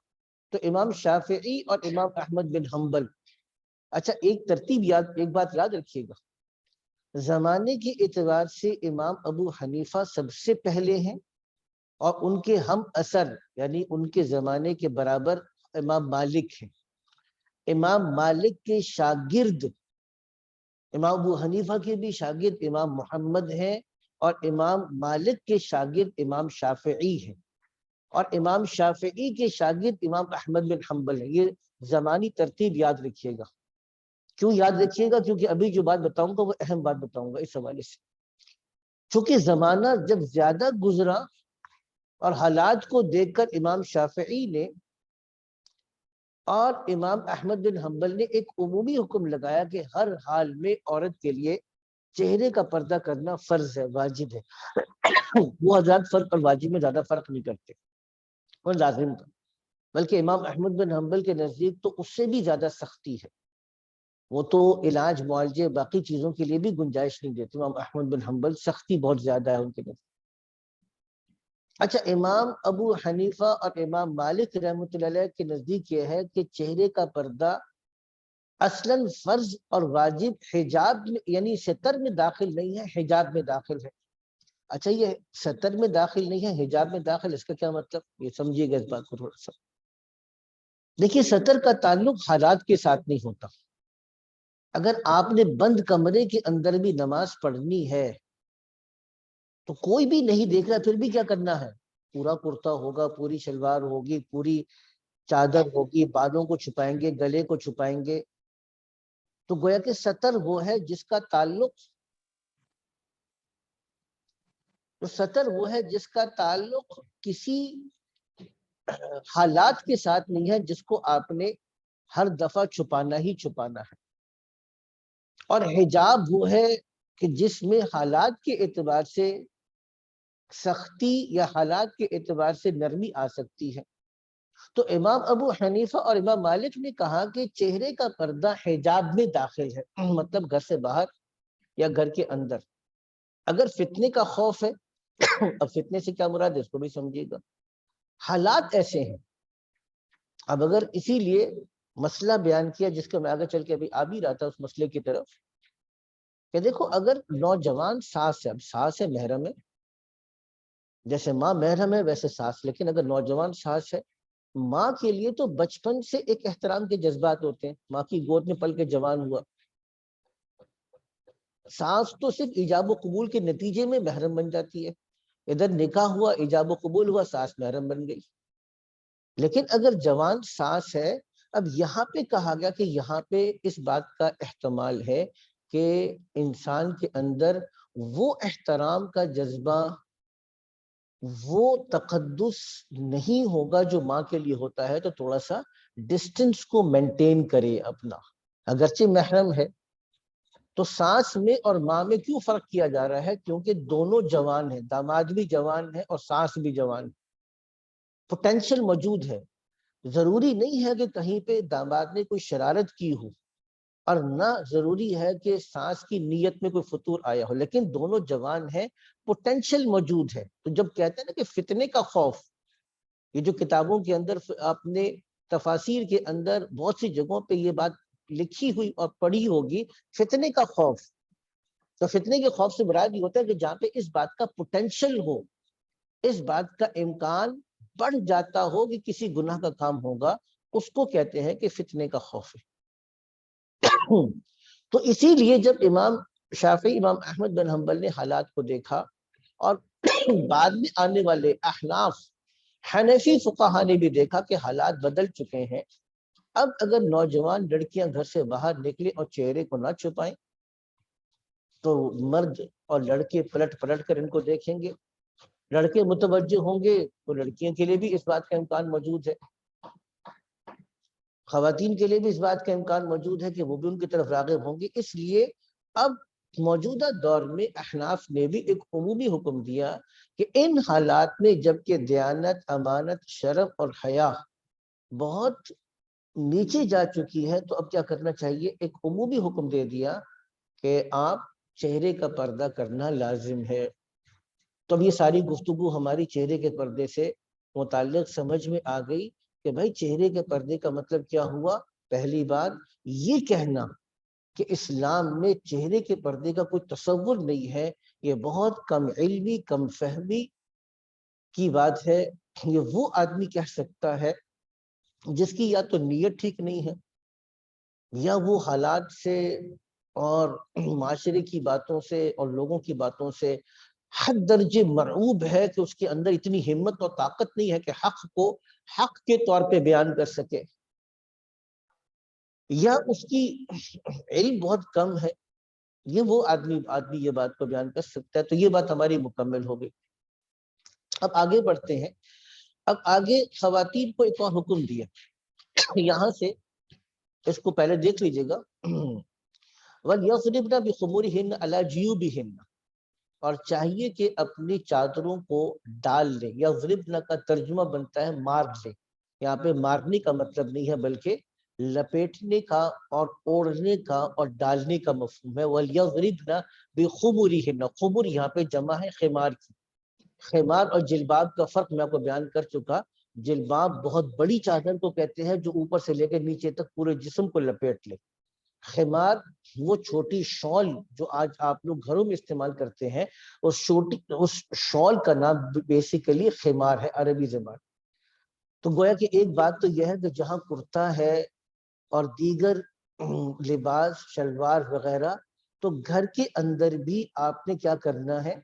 تو امام شافعی اور امام احمد بن حنبل، اچھا ایک بات یاد رکھیے گا، زمانے کے اعتبار سے امام ابو حنیفہ سب سے پہلے ہیں، اور ان کے ہم اثر یعنی ان کے زمانے کے برابر امام مالک ہیں۔ امام مالک کے شاگرد امام ابو حنیفہ کے بھی شاگرد امام محمد ہیں، اور امام مالک کے شاگرد امام شافعی ہیں، اور امام شافعی کے شاگرد امام احمد بن حنبل ہیں۔ یہ زمانی ترتیب یاد رکھیے گا۔ کیوں یاد رکھیے گا؟ کیونکہ ابھی جو بات بتاؤں گا وہ اہم بات بتاؤں گا اس حوالے سے، چونکہ زمانہ جب زیادہ گزرا اور حالات کو دیکھ کر امام شافعی نے اور امام احمد بن حنبل نے ایک عمومی حکم لگایا کہ ہر حال میں عورت کے لیے چہرے کا پردہ کرنا فرض ہے، واجب ہے۔ وہ حضرات فرق اور واجب میں زیادہ فرق نہیں کرتے، وہ لازم تھا، بلکہ امام احمد بن حنبل کے نزدیک تو اس سے بھی زیادہ سختی ہے، وہ تو علاج معالجے باقی چیزوں کے لیے بھی گنجائش نہیں دیتے۔ امام احمد بن حنبل سختی بہت زیادہ ہے ان کے نزدیک۔ اچھا امام ابو حنیفہ اور امام مالک رحمۃ اللہ علیہ کے نزدیک یہ ہے کہ چہرے کا پردہ اصلاً فرض اور واجب حجاب میں یعنی ستر میں داخل نہیں ہے، حجاب میں داخل ہے۔ اچھا یہ ستر میں داخل نہیں ہے، حجاب میں داخل، اس کا کیا مطلب؟ یہ سمجھیے گا اس بات کو تھوڑا سا۔ دیکھیے ستر کا تعلق حالات کے ساتھ نہیں ہوتا۔ اگر آپ نے بند کمرے کے اندر بھی نماز پڑھنی ہے تو کوئی بھی نہیں دیکھ رہا، پھر بھی کیا کرنا ہے؟ پورا کرتا ہوگا، پوری شلوار ہوگی، پوری چادر ہوگی، بالوں کو چھپائیں گے، گلے کو چھپائیں گے۔ تو گویا کہ ستر وہ ہے جس کا تعلق جس کا تعلق کسی حالات کے ساتھ نہیں ہے، جس کو آپ نے ہر دفعہ چھپانا ہی چھپانا ہے۔ اور حجاب وہ ہے کہ جس میں حالات کے اعتبار سے سختی یا حالات کے اعتبار سے نرمی آ سکتی ہے۔ تو امام ابو حنیفہ اور امام مالک نے کہا کہ چہرے کا پردہ حجاب میں داخل ہے، مطلب گھر سے باہر یا گھر کے اندر۔ اگر فتنے کا خوف ہے، اب فتنے سے کیا مراد ہے اس کو بھی سمجھیے گا۔ حالات ایسے ہیں، اب اگر اسی لیے مسئلہ بیان کیا جس کو میں آگے چل کے ابھی آ بھی رہا تھا اس مسئلے کی طرف، کہ دیکھو اگر نوجوان ساس ہے، اب ساس ہے محرم ہے، جیسے ماں محرم ہے ویسے ساس، لیکن اگر نوجوان ساس ہے، ماں کے لیے تو بچپن سے ایک احترام کے جذبات ہوتے ہیں، ماں کی گود میں پل کے جوان ہوا۔ ساس تو صرف ایجاب و قبول کے نتیجے میں محرم بن جاتی ہے، ادھر نکاح ہوا، ایجاب و قبول ہوا، ساس محرم بن گئی۔ لیکن اگر جوان ساس ہے، اب یہاں پہ کہا گیا کہ یہاں پہ اس بات کا احتمال ہے کہ انسان کے اندر وہ احترام کا جذبہ، وہ تقدس نہیں ہوگا جو ماں کے لیے ہوتا ہے، تو تھوڑا سا ڈسٹنس کو مینٹین کرے اپنا۔ اگرچہ محرم ہے تو ساس میں اور ماں میں کیوں فرق کیا جا رہا ہے؟ کیونکہ دونوں جوان ہیں، داماد بھی جوان ہے اور ساس بھی جوان ہے، پوٹینشل موجود ہے۔ ضروری نہیں ہے کہ کہیں پہ داماد نے کوئی شرارت کی ہو، اور نہ ضروری ہے کہ ساس کی نیت میں کوئی فطور آیا ہو، لیکن دونوں جوان ہیں، پوٹینشل موجود ہے۔ تو جب کہتے ہیں نا کہ فتنے کا خوف، یہ جو کتابوں کے اندر آپ نے تفاسیر کے اندر بہت سی جگہوں پہ یہ بات لکھی ہوئی اور پڑھی ہوگی، فتنے کا خوف، تو فتنے کے خوف سے مراد یہ ہوتا ہے کہ جہاں پہ اس بات کا پوٹینشل ہو، اس بات کا امکان بڑھ جاتا ہو کہ کسی گناہ کا کام ہوگا، اس کو کہتے ہیں کہ فتنے کا خوف ہے۔ تو اسی لیے جب امام شافعی، امام احمد بن حنبل نے حالات کو دیکھا، اور بعد میں آنے والے احناف، حنفی فقہا نے بھی دیکھا کہ حالات بدل چکے ہیں، اب اگر نوجوان لڑکیاں گھر سے باہر نکلے اور چہرے کو نہ چھپائیں تو مرد اور لڑکے پلٹ پلٹ کر ان کو دیکھیں گے، لڑکے متوجہ ہوں گے تو لڑکیوں کے لیے بھی اس بات کا امکان موجود ہے، خواتین کے لیے بھی اس بات کا امکان موجود ہے کہ وہ بھی ان کی طرف راغب ہوں گے۔ اس لیے اب موجودہ دور میں احناف نے بھی ایک عمومی حکم دیا کہ ان حالات میں جبکہ دیانت، امانت، شرف اور حیا بہت نیچے جا چکی ہے، تو اب کیا کرنا چاہیے؟ ایک عمومی حکم دے دیا کہ آپ چہرے کا پردہ کرنا لازم ہے۔ تو اب یہ ساری گفتگو ہماری چہرے کے پردے سے متعلق سمجھ میں آ گئی کہ بھائی چہرے کے پردے کا مطلب کیا ہوا۔ پہلی بات یہ کہنا کہ اسلام میں چہرے کے پردے کا کوئی تصور نہیں ہے، یہ بہت کم علمی، کم فہمی کی بات ہے۔ یہ وہ آدمی کہہ سکتا ہے جس کی یا تو نیت ٹھیک نہیں ہے، یا وہ حالات سے اور معاشرے کی باتوں سے اور لوگوں کی باتوں سے حد درجے مرعوب ہے کہ اس کے اندر اتنی ہمت اور طاقت نہیں ہے کہ حق کو حق کے طور پہ بیان کر سکے، یا اس کی علم بہت کم ہے، یہ وہ آدمی یہ بات کو بیان کر سکتا ہے۔ تو یہ بات ہماری مکمل ہو گئی۔ اب آگے بڑھتے ہیں۔ اب آگے خواتین کو ایک اور حکم دیا، یہاں سے اس کو پہلے دیکھ لیجئے گا، وَلْيَضْرِبْنَ بِخُمُرِهِنَّ عَلَى جِيُوبِهِنَّ، اور چاہیے کہ اپنی چادروں کو ڈال لیں، یا ضربنا کا ترجمہ بنتا ہے مار لیں، یہاں پہ مارنے کا مطلب نہیں ہے بلکہ لپیٹنے کا اور اوڑھنے کا اور ڈالنے کا مفہوم ہے۔ وَلْيَضْرِبْنَ بِخُمُرِهِنَّ، خمر یہاں پہ جمع ہے خمار کی۔ خمار اور جلباب کا فرق میں آپ کو بیان کر چکا۔ جلباب بہت بڑی چادر کو کہتے ہیں جو اوپر سے لے کے نیچے تک پورے جسم کو لپیٹ لے، خمار وہ چھوٹی شال جو آج آپ لوگ گھروں میں استعمال کرتے ہیں، اس شال کا نام بیسیکلی خمار ہے عربی زبان. تو گویا کہ ایک بات تو یہ ہے کہ جہاں کرتا ہے اور دیگر لباس شلوار وغیرہ، تو گھر کے اندر بھی آپ نے کیا کرنا ہے،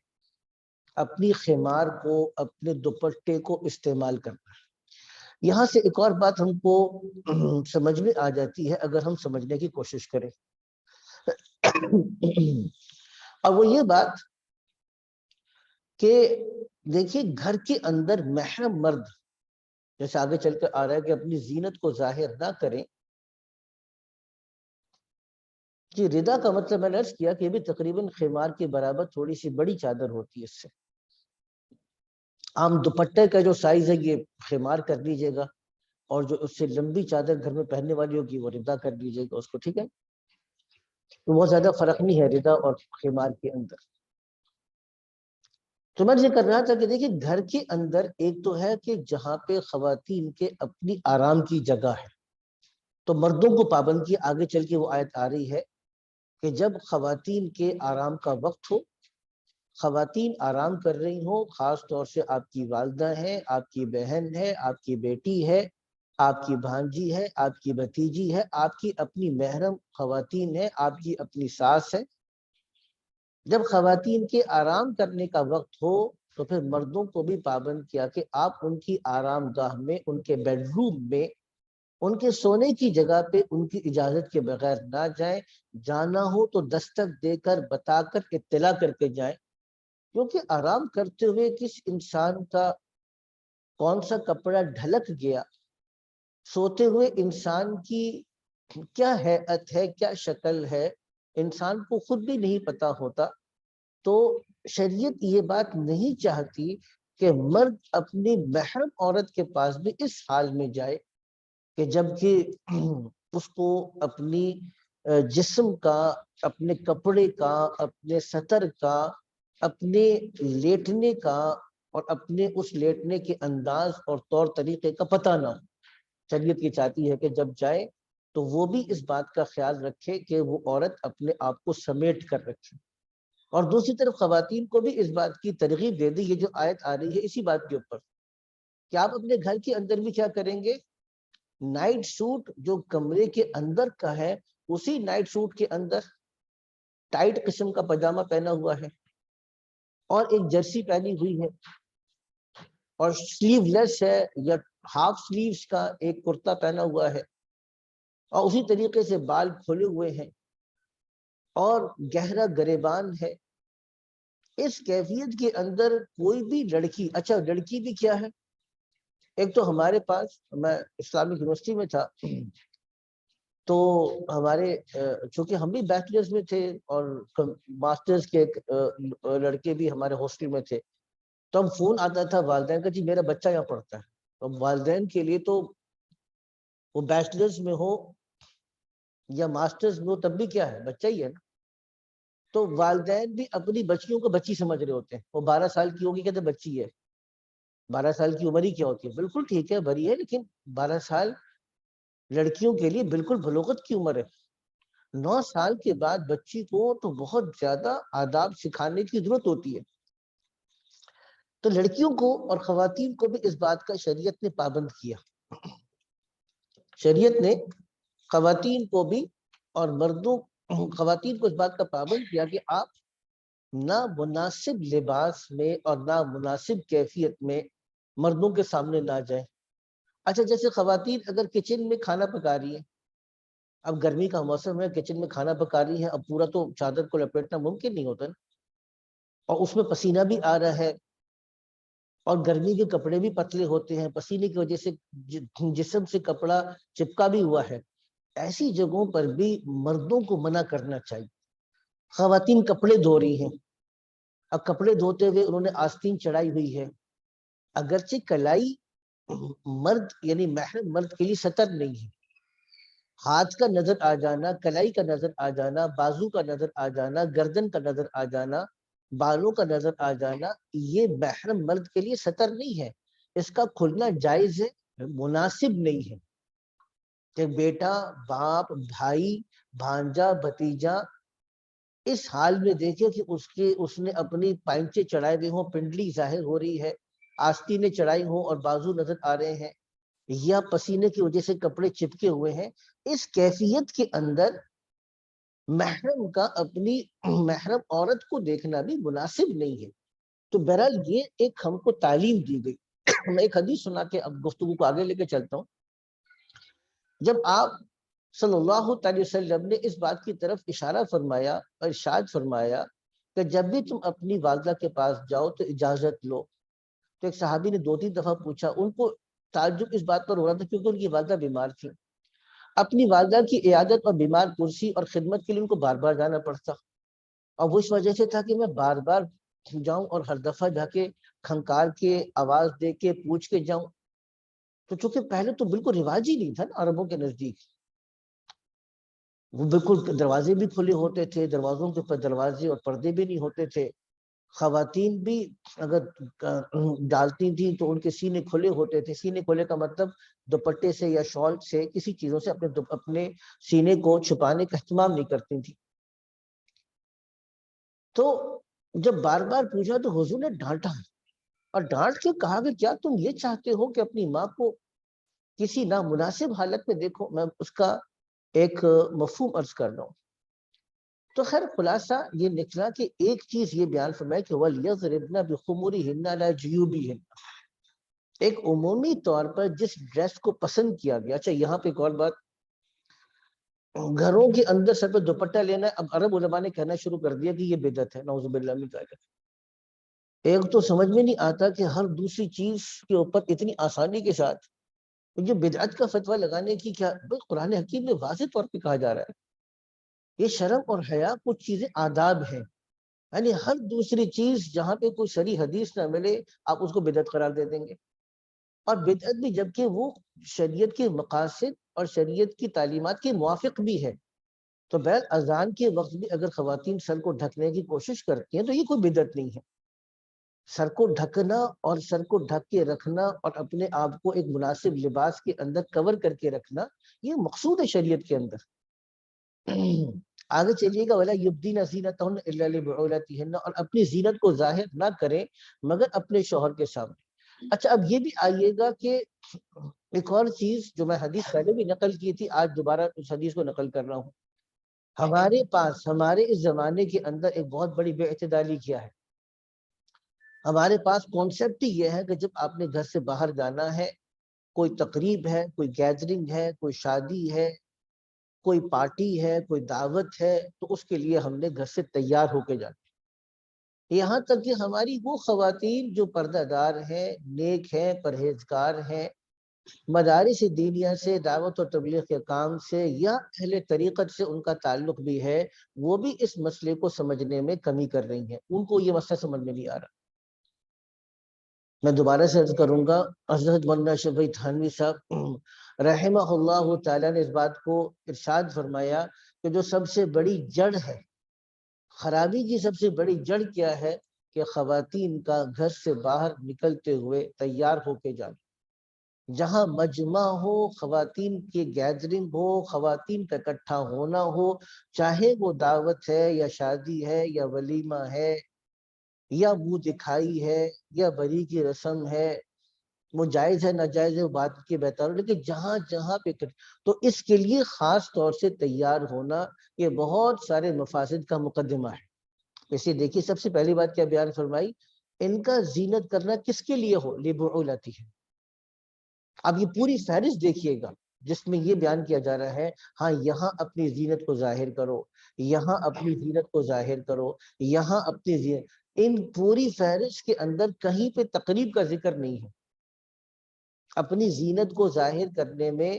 اپنی خمار کو، اپنے دوپٹے کو استعمال کرنا ہے. یہاں سے ایک اور بات ہم کو سمجھ میں آ جاتی ہے اگر ہم سمجھنے کی کوشش کریں. اور وہ یہ بات کہ دیکھیے گھر کے اندر محرم مرد، جیسے آگے چل کر آ رہا ہے کہ اپنی زینت کو ظاہر نہ کریں. کہ ردا کا مطلب میں نے عرض کیا کہ یہ بھی تقریباً خمار کے برابر تھوڑی سی بڑی چادر ہوتی ہے. اس سے عام دوپٹے کا جو سائز ہے یہ خمار کر لیجیے گا، اور جو اس سے لمبی چادر گھر میں پہننے والی ہوگی وہ ردا کر لیجیے گا اس کو. ٹھیک ہے، تو بہت زیادہ فرق نہیں ہے ردا اور خمار کے اندر. تو میں یہ کر رہا تھا کہ دیکھیے گھر کے اندر ایک تو ہے کہ جہاں پہ خواتین کے اپنی آرام کی جگہ ہے، تو مردوں کو پابند کی. آگے چل کے وہ آیت آ رہی ہے کہ جب خواتین کے آرام کا وقت ہو، خواتین آرام کر رہی ہوں، خاص طور سے آپ کی والدہ ہے، آپ کی بہن ہے، آپ کی بیٹی ہے، آپ کی بھانجی ہے، آپ کی بھتیجی ہے، آپ کی اپنی محرم خواتین ہے، آپ کی اپنی ساس ہے. جب خواتین کے آرام کرنے کا وقت ہو تو پھر مردوں کو بھی پابند کیا کہ آپ ان کی آرام گاہ میں، ان کے بیڈ روم میں، ان کے سونے کی جگہ پہ ان کی اجازت کے بغیر نہ جائیں. جانا ہو تو دستک دے کر، بتا کر، اطلاع کر کے جائیں. کیونکہ آرام کرتے ہوئے کس انسان کا کون سا کپڑا ڈھلک گیا، سوتے ہوئے انسان کی کیا ہیئت ہے، کیا شکل ہے، انسان کو خود بھی نہیں پتا ہوتا. تو شریعت یہ بات نہیں چاہتی کہ مرد اپنی محرم عورت کے پاس بھی اس حال میں جائے کہ جبکہ اس کو اپنی جسم کا، اپنے کپڑے کا، اپنے سطر کا، اپنے لیٹنے کا اور اپنے اس لیٹنے کے انداز اور طور طریقے کا پتہ نہ ہو. شریعت یہ چاہتی ہے کہ جب جائے تو وہ بھی اس بات کا خیال رکھے کہ وہ عورت اپنے آپ کو سمیٹ کر رکھے. اور دوسری طرف خواتین کو بھی اس بات کی ترغیب دے دی. یہ جو آیت آ رہی ہے اسی بات کے اوپر کہ آپ اپنے گھر کے اندر بھی کیا کریں گے، نائٹ سوٹ جو کمرے کے اندر کا ہے اسی نائٹ سوٹ کے اندر ٹائٹ قسم کا پاجامہ پہنا ہوا ہے اور ایک جرسی پہنی ہوئی ہے اور سلیو لیس ہے یا ہاف سلیوز کا ایک کرتا پہنا ہوا ہے اور اسی طریقے سے بال کھولے ہوئے ہیں اور گہرا گریبان ہے. اس کیفیت کے اندر کوئی بھی لڑکی، اچھا لڑکی بھی کیا ہے، ایک تو ہمارے پاس، میں اسلامک یونیورسٹی میں تھا تو ہمارے چونکہ ہم بھی بیچلرز میں تھے اور ماسٹرز کے لڑکے بھی ہمارے ہاسٹل میں تھے، تو ہم فون آتا تھا والدین کا، جی میرا بچہ یہاں پڑھتا ہے. تو والدین کے لیے تو وہ بیچلرز میں ہو یا ماسٹرز میں ہو تب بھی کیا ہے، بچہ ہی ہے نا. تو والدین بھی اپنی بچیوں کو بچی سمجھ رہے ہوتے ہیں. وہ 12 سال کی ہوگی کہتے بچی ہے. 12 سال کی عمر ہی کیا ہوتی ہے، بالکل ٹھیک ہے بڑی ہے، لیکن 12 سال لڑکیوں کے لیے بالکل بلوغت کی عمر ہے. 9 سال کے بعد بچی کو تو بہت زیادہ آداب سکھانے کی ضرورت ہوتی ہے. تو لڑکیوں کو اور خواتین کو بھی اس بات کا شریعت نے پابند کیا. شریعت نے خواتین کو بھی اور مردوں، خواتین کو اس بات کا پابند کیا کہ آپ نہ مناسب لباس میں اور نہ مناسب کیفیت میں مردوں کے سامنے نہ جائیں. اچھا جیسے خواتین اگر کچن میں کھانا پکا رہی ہیں، اب گرمی کا موسم ہے، کچن میں کھانا پکا رہی ہے، اب پورا تو چادر کو لپیٹنا ممکن نہیں ہوتا نا، اور اس میں پسینہ بھی آ رہا ہے اور گرمی کے کپڑے بھی پتلے ہوتے ہیں، پسینے کی وجہ سے جسم سے کپڑا چپکا بھی ہوا ہے. ایسی جگہوں پر بھی مردوں کو منع کرنا چاہیے. خواتین کپڑے دھو رہی ہیں، اب کپڑے دھوتے ہوئے انہوں نے آستین چڑھائی ہوئی ہے، اگرچہ کلائی مرد یعنی محرم مرد کے لیے سطر نہیں ہے، ہاتھ کا نظر آ جانا، کلائی کا نظر آ جانا، بازو کا نظر آ جانا، گردن کا نظر آ جانا، بالوں کا نظر آ جانا، یہ محرم مرد کے لیے سطر نہیں ہے. اس کا کھلنا جائز ہے، مناسب نہیں ہے کہ بیٹا، باپ، بھائی، بھانجا بھتیجا اس حال میں دیکھے کہ اس نے اپنی پائنچے چڑھائے ہوئے ہوں، پنڈلی ظاہر ہو رہی ہے، آستینیں چڑھائی ہوں اور بازو نظر آ رہے ہیں، یا پسینے کی وجہ سے کپڑے چپکے ہوئے ہیں، اس کیفیت کے اندر محرم کا اپنی محرم عورت کو دیکھنا بھی مناسب نہیں ہے۔ تو بہرحال یہ ایک ہم کو تعلیم دی گئی۔ میں ایک حدیث سنا کے اب گفتگو کو آگے لے کے چلتا ہوں۔ جب آپ صلی اللہ تعالی وسلم نے اس بات کی طرف اشارہ فرمایا اور ارشاد فرمایا کہ جب بھی تم اپنی والدہ کے پاس جاؤ تو اجازت لو، تو ایک صحابی نے 2-3 دفعہ پوچھا، ان کو تعجب اس بات پر ہو رہا تھا کیونکہ ان کی والدہ بیمار تھی، اپنی والدہ کی عیادت اور بیمار پرسی اور خدمت کے لیے ان کو بار بار جانا پڑتا، اور وہ اس وجہ سے تھا کہ میں بار بار جاؤں اور ہر دفعہ جا کے کھنکار کے آواز دے کے پوچھ کے جاؤں، تو چونکہ پہلے تو بالکل رواج ہی نہیں تھا نا عربوں کے نزدیک، وہ بالکل دروازے بھی کھلے ہوتے تھے، دروازوں کے اوپر دروازے اور پردے بھی نہیں ہوتے تھے، خواتین بھی اگر ڈالتی تھیں تو ان کے سینے کھلے ہوتے تھے، سینے کھلے کا مطلب دوپٹے سے یا شال سے کسی چیزوں سے اپنے سینے کو چھپانے کا اہتمام نہیں کرتی تھی۔ تو جب بار بار پوچھا تو حضور نے ڈانٹا اور ڈانٹ کے کہا کہ کیا تم یہ چاہتے ہو کہ اپنی ماں کو کسی نامناسب حالت میں دیکھو؟ میں اس کا ایک مفہوم عرض کر رہا ہوں۔ تو خیر خلاصہ یہ نکلا کہ ایک چیز یہ بیان فرمائے کہ وَلْيَضْرِبْنَ بِخُمُرِهِنَّ عَلَى جُيُوبِهِنَّ، ایک عمومی طور پر جس ڈریس کو پسند کیا گیا۔ اچھا یہاں پہ ایک اور بات، گھروں کے اندر سر پہ دوپٹہ لینا ہے، اب عرب علماء نے کہنا شروع کر دیا کہ یہ بدعت ہے، نعوذ باللہ من ذالک۔ ایک تو سمجھ میں نہیں آتا کہ ہر دوسری چیز کے اوپر اتنی آسانی کے ساتھ یہ بدعت کا فتویٰ لگانے کی کیا؟ قرآن حکیم میں واضح طور پہ کہا جا رہا ہے یہ شرم اور حیا کچھ چیزیں آداب ہیں، یعنی ہر دوسری چیز جہاں پہ کوئی صریح حدیث نہ ملے آپ اس کو بدعت قرار دے دیں گے، اور بدعت بھی جبکہ وہ شریعت کے مقاصد اور شریعت کی تعلیمات کے موافق بھی ہے۔ تو بہر اذان کے وقت بھی اگر خواتین سر کو ڈھکنے کی کوشش کرتی ہیں تو یہ کوئی بدعت نہیں ہے۔ سر کو ڈھکنا اور سر کو ڈھک کے رکھنا اور اپنے آپ کو ایک مناسب لباس کے اندر کور کر کے رکھنا یہ مقصود ہے شریعت کے اندر۔ آگے چلیے گا وَلَا يُبْدِينَ زِينَتَهُنَّ إِلَّا لِبُعُولَتِهِنَّ، اور اپنی زینت کو ظاہر نہ کریں مگر اپنے شوہر کے سامنے۔ اچھا اب یہ بھی آئیے گا کہ ایک اور چیز جو میں حدیث پہلے بھی نقل کی تھی، آج دوبارہ اس حدیث کو نقل کر رہا ہوں۔ ہمارے پاس ہمارے اس زمانے کے اندر ایک بہت بڑی بے اعتدالی کیا ہے۔ ہمارے پاس کانسیپٹ ہی یہ ہے کہ جب آپ نے گھر سے باہر جانا ہے، کوئی تقریب ہے، کوئی گیدرنگ ہے، کوئی شادی ہے، کوئی پارٹی ہے، کوئی دعوت ہے، تو اس کے لیے ہم نے گھر سے تیار ہو کے جانا۔ یہاں تک کہ ہماری وہ خواتین جو پردہ دار ہیں، نیک ہیں، پرہیزگار ہیں، مدارس دینیہ سے، دعوت و تبلیغ کے کام سے یا اہل طریقت سے ان کا تعلق بھی ہے، وہ بھی اس مسئلے کو سمجھنے میں کمی کر رہی ہیں، ان کو یہ مسئلہ سمجھ میں نہیں آ رہا۔ میں دوبارہ سے عرض کروں گا، حضرت مولانا شفیع تھانوی صاحب رحمہ اللہ تعالیٰ نے اس بات کو ارشاد فرمایا کہ جو سب سے بڑی جڑ ہے، خرابی کی سب سے بڑی جڑ کیا ہے کہ خواتین کا گھر سے باہر نکلتے ہوئے تیار ہو کے جانا۔ جہاں مجمع ہو، خواتین کی گیدرنگ ہو، خواتین کا اکٹھا ہونا ہو، چاہے وہ دعوت ہے یا شادی ہے یا ولیمہ ہے یا منہ دکھائی ہے یا بری کی رسم ہے، وہ جائز ہے ناجائز ہے وہ بات کی بہتر، لیکن جہاں جہاں پہ تو اس کے لیے خاص طور سے تیار ہونا یہ بہت سارے مفاسد کا مقدمہ ہے۔ اسے دیکھیے سب سے پہلی بات کیا بیان فرمائی، ان کا زینت کرنا کس کے لیے ہو، لِبُعُولَتِهِمْ۔ اب یہ پوری فہرست دیکھیے گا جس میں یہ بیان کیا جا رہا ہے، ہاں یہاں اپنی زینت کو ظاہر کرو، یہاں اپنی زینت کو ظاہر کرو، یہاں اپنی زینت، ان پوری فہرست کے اندر کہیں پہ تقریب کا ذکر نہیں ہے۔ اپنی زینت کو ظاہر کرنے میں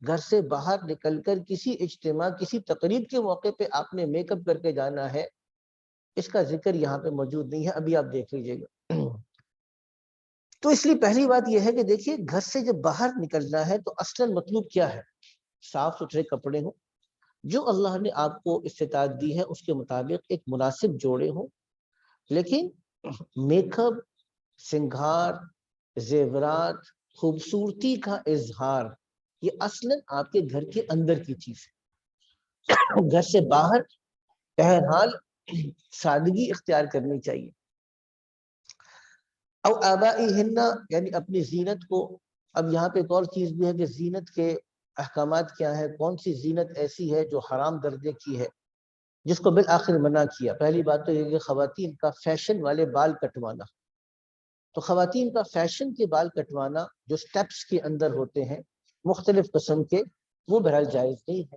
گھر سے باہر نکل کر کسی اجتماع کسی تقریب کے موقع پہ آپ نے میک اپ کر کے جانا ہے، اس کا ذکر یہاں پہ موجود نہیں ہے، ابھی آپ دیکھ لیجئے گا۔ تو اس لیے پہلی بات یہ ہے کہ دیکھیے گھر سے جب باہر نکلنا ہے تو اصلاً مطلوب کیا ہے، صاف ستھرے کپڑے ہوں، جو اللہ نے آپ کو استطاعت دی ہے اس کے مطابق ایک مناسب جوڑے ہوں، لیکن میک اپ، سنگھار، زیورات، خوبصورتی کا اظہار یہ اصلاً آپ کے گھر کے اندر کی چیز ہے۔ گھر سے باہر بہرحال سادگی اختیار کرنی چاہیے. او آبائہن یعنی اپنی زینت کو. اب یہاں پہ ایک اور چیز بھی ہے کہ زینت کے احکامات کیا ہے, کون سی زینت ایسی ہے جو حرام درجے کی ہے جس کو بالآخر منع کیا. پہلی بات تو یہ کہ خواتین کا فیشن والے بال کٹوانا. تو خواتین کا فیشن کے بال کٹوانا جو سٹیپس کے اندر ہوتے ہیں مختلف قسم کے, وہ بہرحال جائز نہیں ہے.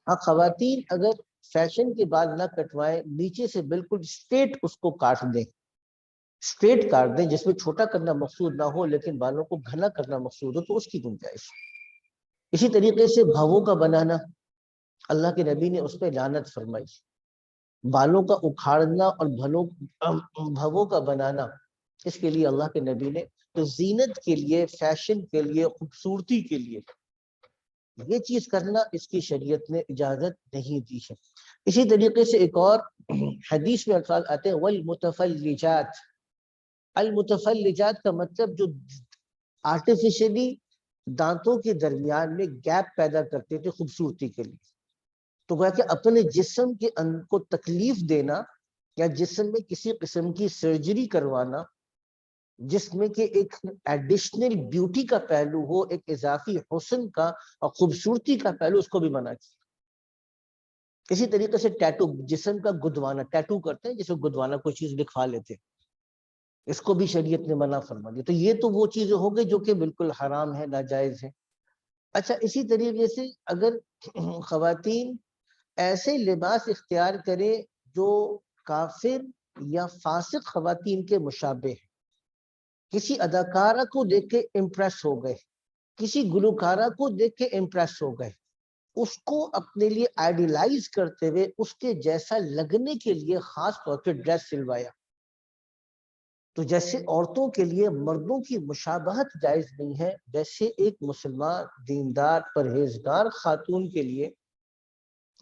ہاں خواتین اگر فیشن کے بال نہ کٹوائیں, نیچے سے بالکل اسٹریٹ اس کو کاٹ دیں, اسٹریٹ کاٹ دیں جس میں چھوٹا کرنا مقصود نہ ہو لیکن بالوں کو گھنا کرنا مقصود ہو, تو اس کی گنجائش. اسی طریقے سے بھووں کا بنانا, اللہ کے نبی نے اس پہ لعنت فرمائی. بالوں کا اکھاڑنا اور بھووں کا بنانا, اس کے لیے اللہ کے نبی نے تو زینت کے لیے, فیشن کے لیے, خوبصورتی کے لیے یہ چیز کرنا اس کی شریعت نے اجازت نہیں دی ہے. اسی طریقے سے ایک اور حدیث میں الفاظ آتے ہیں والمتفلجات. المتفلجات کا مطلب جو آرٹیفیشلی دانتوں کے درمیان میں گیپ پیدا کرتے تھے خوبصورتی کے لیے. تو گویا کہ اپنے جسم کے کو تکلیف دینا یا جسم میں کسی قسم کی سرجری کروانا جس میں کہ ایک ایڈیشنل بیوٹی کا پہلو ہو, ایک اضافی حسن کا اور خوبصورتی کا پہلو, اس کو بھی منع کیا. اسی طریقے سے ٹیٹو, جسم کا گدوانا, ٹیٹو کرتے ہیں جس میں گدوانا کوئی چیز لکھوا لیتے, اس کو بھی شریعت نے منع فرما دیا. تو یہ تو وہ چیزیں ہو گئی جو کہ بالکل حرام ہے, ناجائز ہے. اچھا, اسی طریقے سے اگر خواتین ایسے لباس اختیار کرے جو کافر یا فاسق خواتین کے مشابہ ہے, کسی اداکارہ کو دیکھ کے امپریس ہو گئے, کسی گلوکارہ کو دیکھ کے امپریس ہو گئے, اس کو اپنے لیے آئیڈیلائز کرتے ہوئے اس کے جیسا لگنے کے لیے خاص طور پہ ڈریس سلوایا, تو جیسے عورتوں کے لیے مردوں کی مشابہت جائز نہیں ہے, جیسے ایک مسلمان دیندار پرہیزگار خاتون کے لیے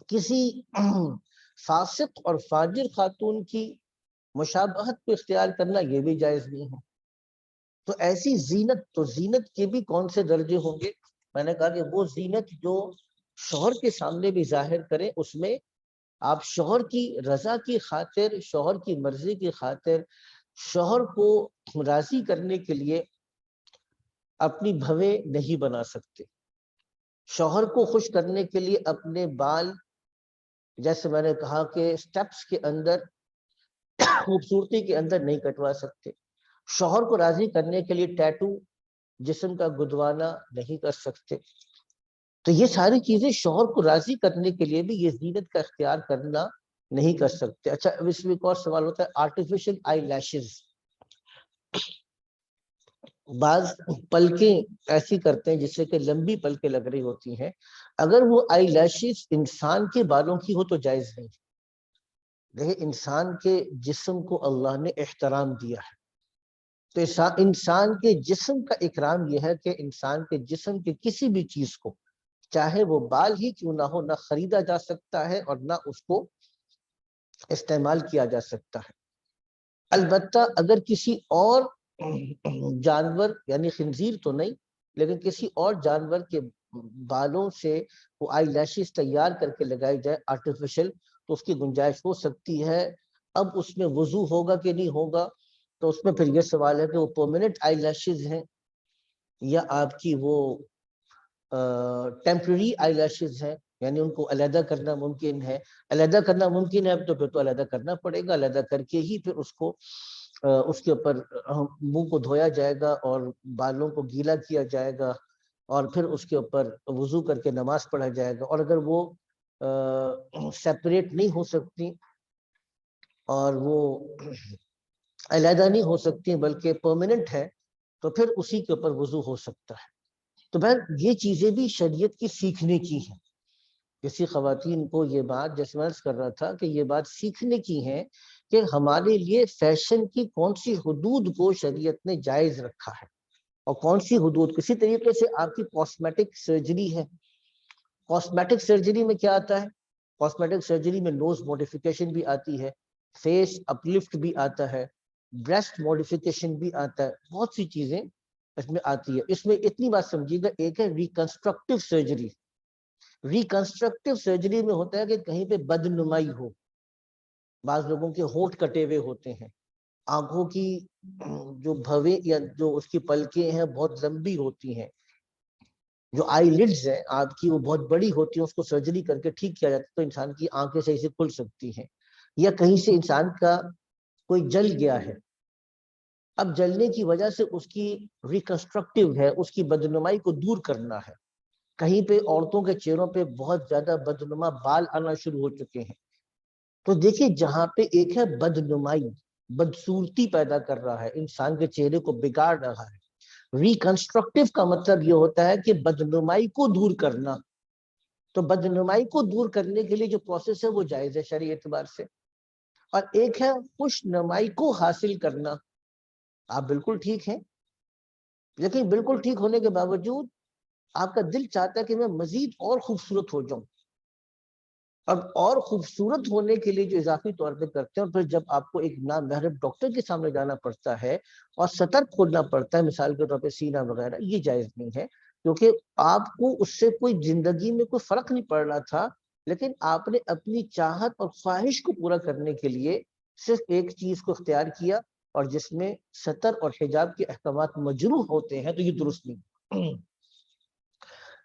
کسی فاسق اور فاجر خاتون کی مشابہت کو اختیار کرنا یہ بھی جائز نہیں ہے. تو ایسی زینت, تو زینت کے بھی کون سے درجے ہوں گے؟ میں نے کہا کہ وہ زینت جو شوہر کے سامنے بھی ظاہر کرے, اس میں آپ شوہر کی رضا کی خاطر, شوہر کی مرضی کی خاطر, شوہر کو راضی کرنے کے لیے اپنی بھویں نہیں بنا سکتے. شوہر کو خوش کرنے کے لیے اپنے بال, جیسے میں نے کہا کہ سٹیپس کے اندر, خوبصورتی کے اندر نہیں کٹوا سکتے. شوہر کو راضی کرنے کے لیے ٹیٹو, جسم کا گدوانا نہیں کر سکتے. تو یہ ساری چیزیں شوہر کو راضی کرنے کے لیے بھی یہ زینت کا اختیار کرنا نہیں کر سکتے. اچھا, اب اس میں ایک اور سوال ہوتا ہے آرٹیفیشل آئی لیشز. بعض پلکیں ایسی کرتے ہیں جس سے کہ لمبی پلکیں لگ رہی ہوتی ہیں, اگر وہ آئی لیشز انسان کے بالوں کی ہو تو جائز نہیں. دیکھیں, انسان کے جسم کو اللہ نے احترام دیا ہے, تو انسان کے جسم کا اکرام یہ ہے کہ انسان کے جسم کے کسی بھی چیز کو, چاہے وہ بال ہی کیوں نہ ہو, نہ خریدا جا سکتا ہے اور نہ اس کو استعمال کیا جا سکتا ہے. البتہ اگر کسی اور جانور, یعنی خنزیر تو نہیں, لیکن کسی اور جانور کے بالوں سے وہ آئی لیشز تیار کر کے لگائی جائے آرٹیفیشل, تو اس کی گنجائش ہو سکتی ہے. اب اس میں وضو ہوگا کہ نہیں ہوگا, تو اس میں پھر یہ سوال ہے کہ وہ پرماننٹ آئی لیشز ہیں یا آپ کی وہ ٹیمپرری آئی لیشز ہیں, یعنی ان کو علیحدہ کرنا ممکن ہے. علیحدہ کرنا ممکن ہے تو پھر تو علیحدہ کرنا پڑے گا, علیحدہ کر کے ہی پھر اس کو اس کے اوپر منہ کو دھویا جائے گا اور بالوں کو گیلا کیا جائے گا, اور پھر اس کے اوپر وضو کر کے نماز پڑھا جائے گا. اور اگر وہ سیپریٹ نہیں ہو سکتی اور وہ علیحدہ نہیں ہو سکتی بلکہ پرماننٹ ہے, تو پھر اسی کے اوپر وضو ہو سکتا ہے. تو بہر یہ چیزیں بھی شریعت کی سیکھنے کی ہیں. کسی خواتین کو یہ بات, جیسے میں عرض کر رہا تھا کہ یہ بات سیکھنے کی ہے کہ ہمارے لیے فیشن کی کون سی حدود کو شریعت نے جائز رکھا ہے اور کون سی حدود. کسی طریقے سے آپ کی کاسمیٹک سرجری ہے, کاسمیٹک سرجری میں کیا آتا ہے؟ کاسمیٹک سرجری میں نوز موڈیفیکیشن بھی آتی ہے, فیس اپلفٹ بھی آتا ہے, بریسٹ موڈیفیکیشن بھی آتا ہے, بہت سی چیزیں اس میں آتی ہے. اس میں اتنی بات سمجھیے گا, ایک ہے ریکنسٹرکٹیو سرجری. ریکنسٹرکٹیو سرجری میں ہوتا ہے کہ کہیں پہ بدنمائی ہو، بعض لوگوں کے ہونٹ کٹے ہوئے ہوتے ہیں، آنکھوں کی جو بھویں یا جو اس کی پلکیں ہیں بہت لمبی ہوتی ہیں، جو آئی لڈز ہے آپ کی وہ بہت بڑی ہوتی ہے، اس کو سرجری کر کے ٹھیک کیا جاتا ہے تو انسان کی آنکھیں صحیح سے کھل سکتی ہیں، یا کہیں سے انسان کا کوئی جل گیا ہے، اب جلنے کی وجہ سے اس کی ریکنسٹرکٹیو ہے، اس کی بدنمائی کو دور کرنا ہے، کہیں پہ عورتوں کے چہروں پہ بہت زیادہ بدنما بال آنا شروع ہو چکے ہیں، تو دیکھیے جہاں پہ ایک ہے بدنمائی، بدصورتی پیدا کر رہا ہے، انسان کے چہرے کو بگاڑ رہا ہے، ریکنسٹرکٹیو کا مطلب یہ ہوتا ہے کہ بدنمائی کو دور کرنا، تو بدنمائی کو دور کرنے کے لیے جو پروسیس ہے وہ جائز ہے شرعی اعتبار سے، اور ایک ہے خوش نمائی کو حاصل کرنا، آپ بالکل ٹھیک ہیں لیکن بالکل ٹھیک ہونے کے باوجود آپ کا دل چاہتا ہے کہ میں مزید اور خوبصورت ہو جاؤں، اب اور خوبصورت ہونے کے لیے جو اضافی طور پہ کرتے ہیں، اور پھر جب آپ کو ایک نامحرم ڈاکٹر کے سامنے جانا پڑتا ہے اور سطر کھولنا پڑتا ہے مثال کے طور پہ سینہ وغیرہ، یہ جائز نہیں ہے، کیونکہ آپ کو اس سے کوئی زندگی میں کوئی فرق نہیں پڑ رہا تھا، لیکن آپ نے اپنی چاہت اور خواہش کو پورا کرنے کے لیے صرف ایک چیز کو اختیار کیا، اور جس میں سطر اور حجاب کے احکامات مجروح ہوتے ہیں، تو یہ درست نہیں۔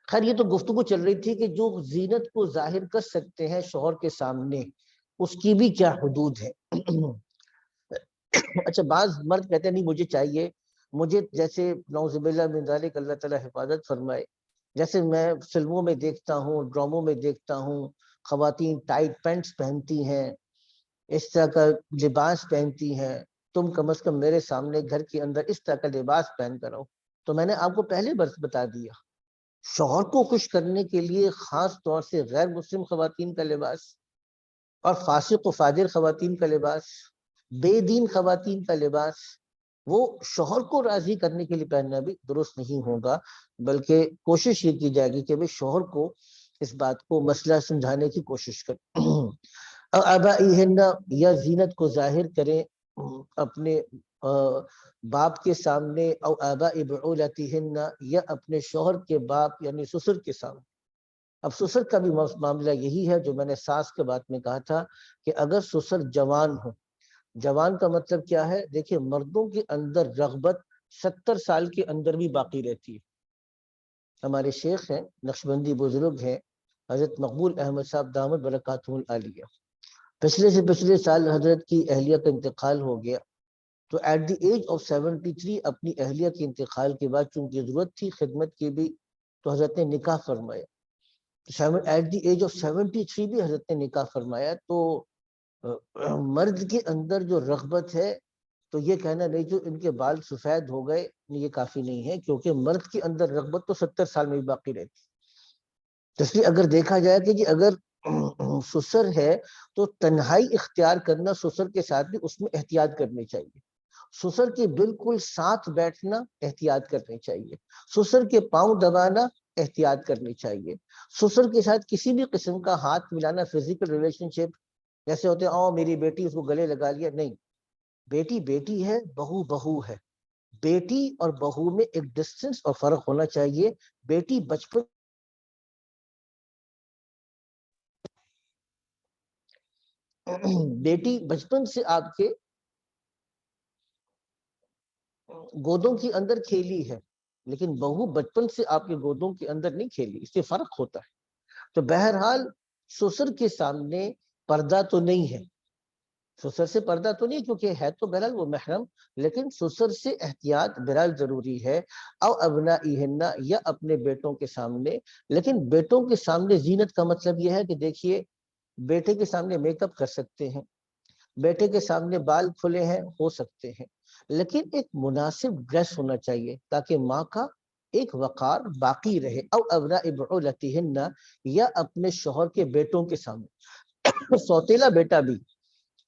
خیر یہ تو گفتگو چل رہی تھی کہ جو زینت کو ظاہر کر سکتے ہیں شوہر کے سامنے اس کی بھی کیا حدود ہے۔ اچھا بعض مرد کہتے ہیں نہیں مجھے چاہیے، مجھے جیسے نعوذ باللہ من ذالک اللہ تعالیٰ حفاظت فرمائے، جیسے میں فلموں میں دیکھتا ہوں، ڈراموں میں دیکھتا ہوں، خواتین ٹائٹ پینٹس پہنتی ہیں، اس طرح کا لباس پہنتی ہیں، تم کم از کم میرے سامنے گھر کے اندر اس طرح کا لباس پہن کر آؤ، تو میں نے آپ کو پہلے برس بتا دیا، شوہر کو خوش کرنے کے لیے خاص طور سے غیر مسلم خواتین کا لباس اور فاسق و فاجر خواتین کا لباس، بے دین خواتین کا لباس، وہ شوہر کو راضی کرنے کے لیے پہننا بھی درست نہیں ہوگا، بلکہ کوشش یہ کی جائے گی کہ وہ شوہر کو اس بات کو مسئلہ سمجھانے کی کوشش کریں، آبائہن یا زینت کو ظاہر کریں اپنے باپ کے سامنے، او آباء بعولتہن یا اپنے شوہر کے باپ یعنی سسر کے سامنے۔ اب سسر کا بھی معاملہ یہی ہے جو میں نے ساس کے بات میں کہا تھا کہ اگر سسر جوان ہو، جوان کا مطلب کیا ہے، دیکھیے مردوں کے اندر رغبت 70 سال کے اندر بھی باقی رہتی ہے، ہمارے شیخ ہیں نقشبندی بزرگ ہیں حضرت مقبول احمد صاحب دامت برکاتہ العالیہ، پچھلے سے پچھلے سال حضرت کی اہلیہ کا انتقال ہو گیا، تو ایٹ دی ایج آف 73 اپنی اہلیہ کے انتقال کے بعد چونکہ ضرورت تھی خدمت کی بھی تو حضرت نے نکاح فرمایا، ایٹ دی ایج آف 73 بھی حضرت نے نکاح فرمایا، تو مرد کے اندر جو رغبت ہے تو یہ کہنا نہیں جو ان کے بال سفید ہو گئے یہ کافی نہیں ہے، کیونکہ مرد کے اندر رغبت تو 70 سال میں بھی باقی رہتی، اس لیے اگر دیکھا جائے کہ جی اگر سسر ہے تو تنہائی اختیار کرنا سسر کے ساتھ بھی اس میں احتیاط کرنی چاہیے، سسر کے بالکل ساتھ بیٹھنا احتیاط کرنی چاہیے، سسر کے پاؤں دبانا احتیاط کرنی چاہیے، سسر کے ساتھ کسی بھی قسم کا ہاتھ ملانا فزیکل ریلیشن شپ جیسے ہوتے ہیں میری بیٹی اس کو گلے لگا لیا، نہیں، بیٹی بیٹی ہے، بہو بہو ہے، بیٹی اور بہو میں ایک ڈسٹنس اور فرق ہونا چاہیے، بیٹی بچپن بیٹی بچپن سے آپ کے گودوں کے اندر کھیلی ہے، لیکن بہو بچپن سے آپ کے گودوں کے اندر نہیں کھیلی، اس سے فرق ہوتا ہے، تو بہرحال سسر کے سامنے پردہ تو نہیں ہے، سسر سے پردہ تو نہیں کیونکہ ہے تو بہرحال وہ محرم، لیکن سسر سے احتیاط بہرحال ضروری ہے، او ابنائہن یا اپنے بیٹوں کے سامنے، لیکن بیٹوں کے سامنے زینت کا مطلب یہ ہے کہ دیکھیے بیٹے کے سامنے میک اپ کر سکتے ہیں، بیٹے کے سامنے بال کھلے ہیں ہو سکتے ہیں، لیکن ایک مناسب ڈریس ہونا چاہیے تاکہ ماں کا ایک وقار باقی رہے، او ابناء بعولتہن یا اپنے شوہر کے بیٹوں کے سامنے، سوتیلا بیٹا بھی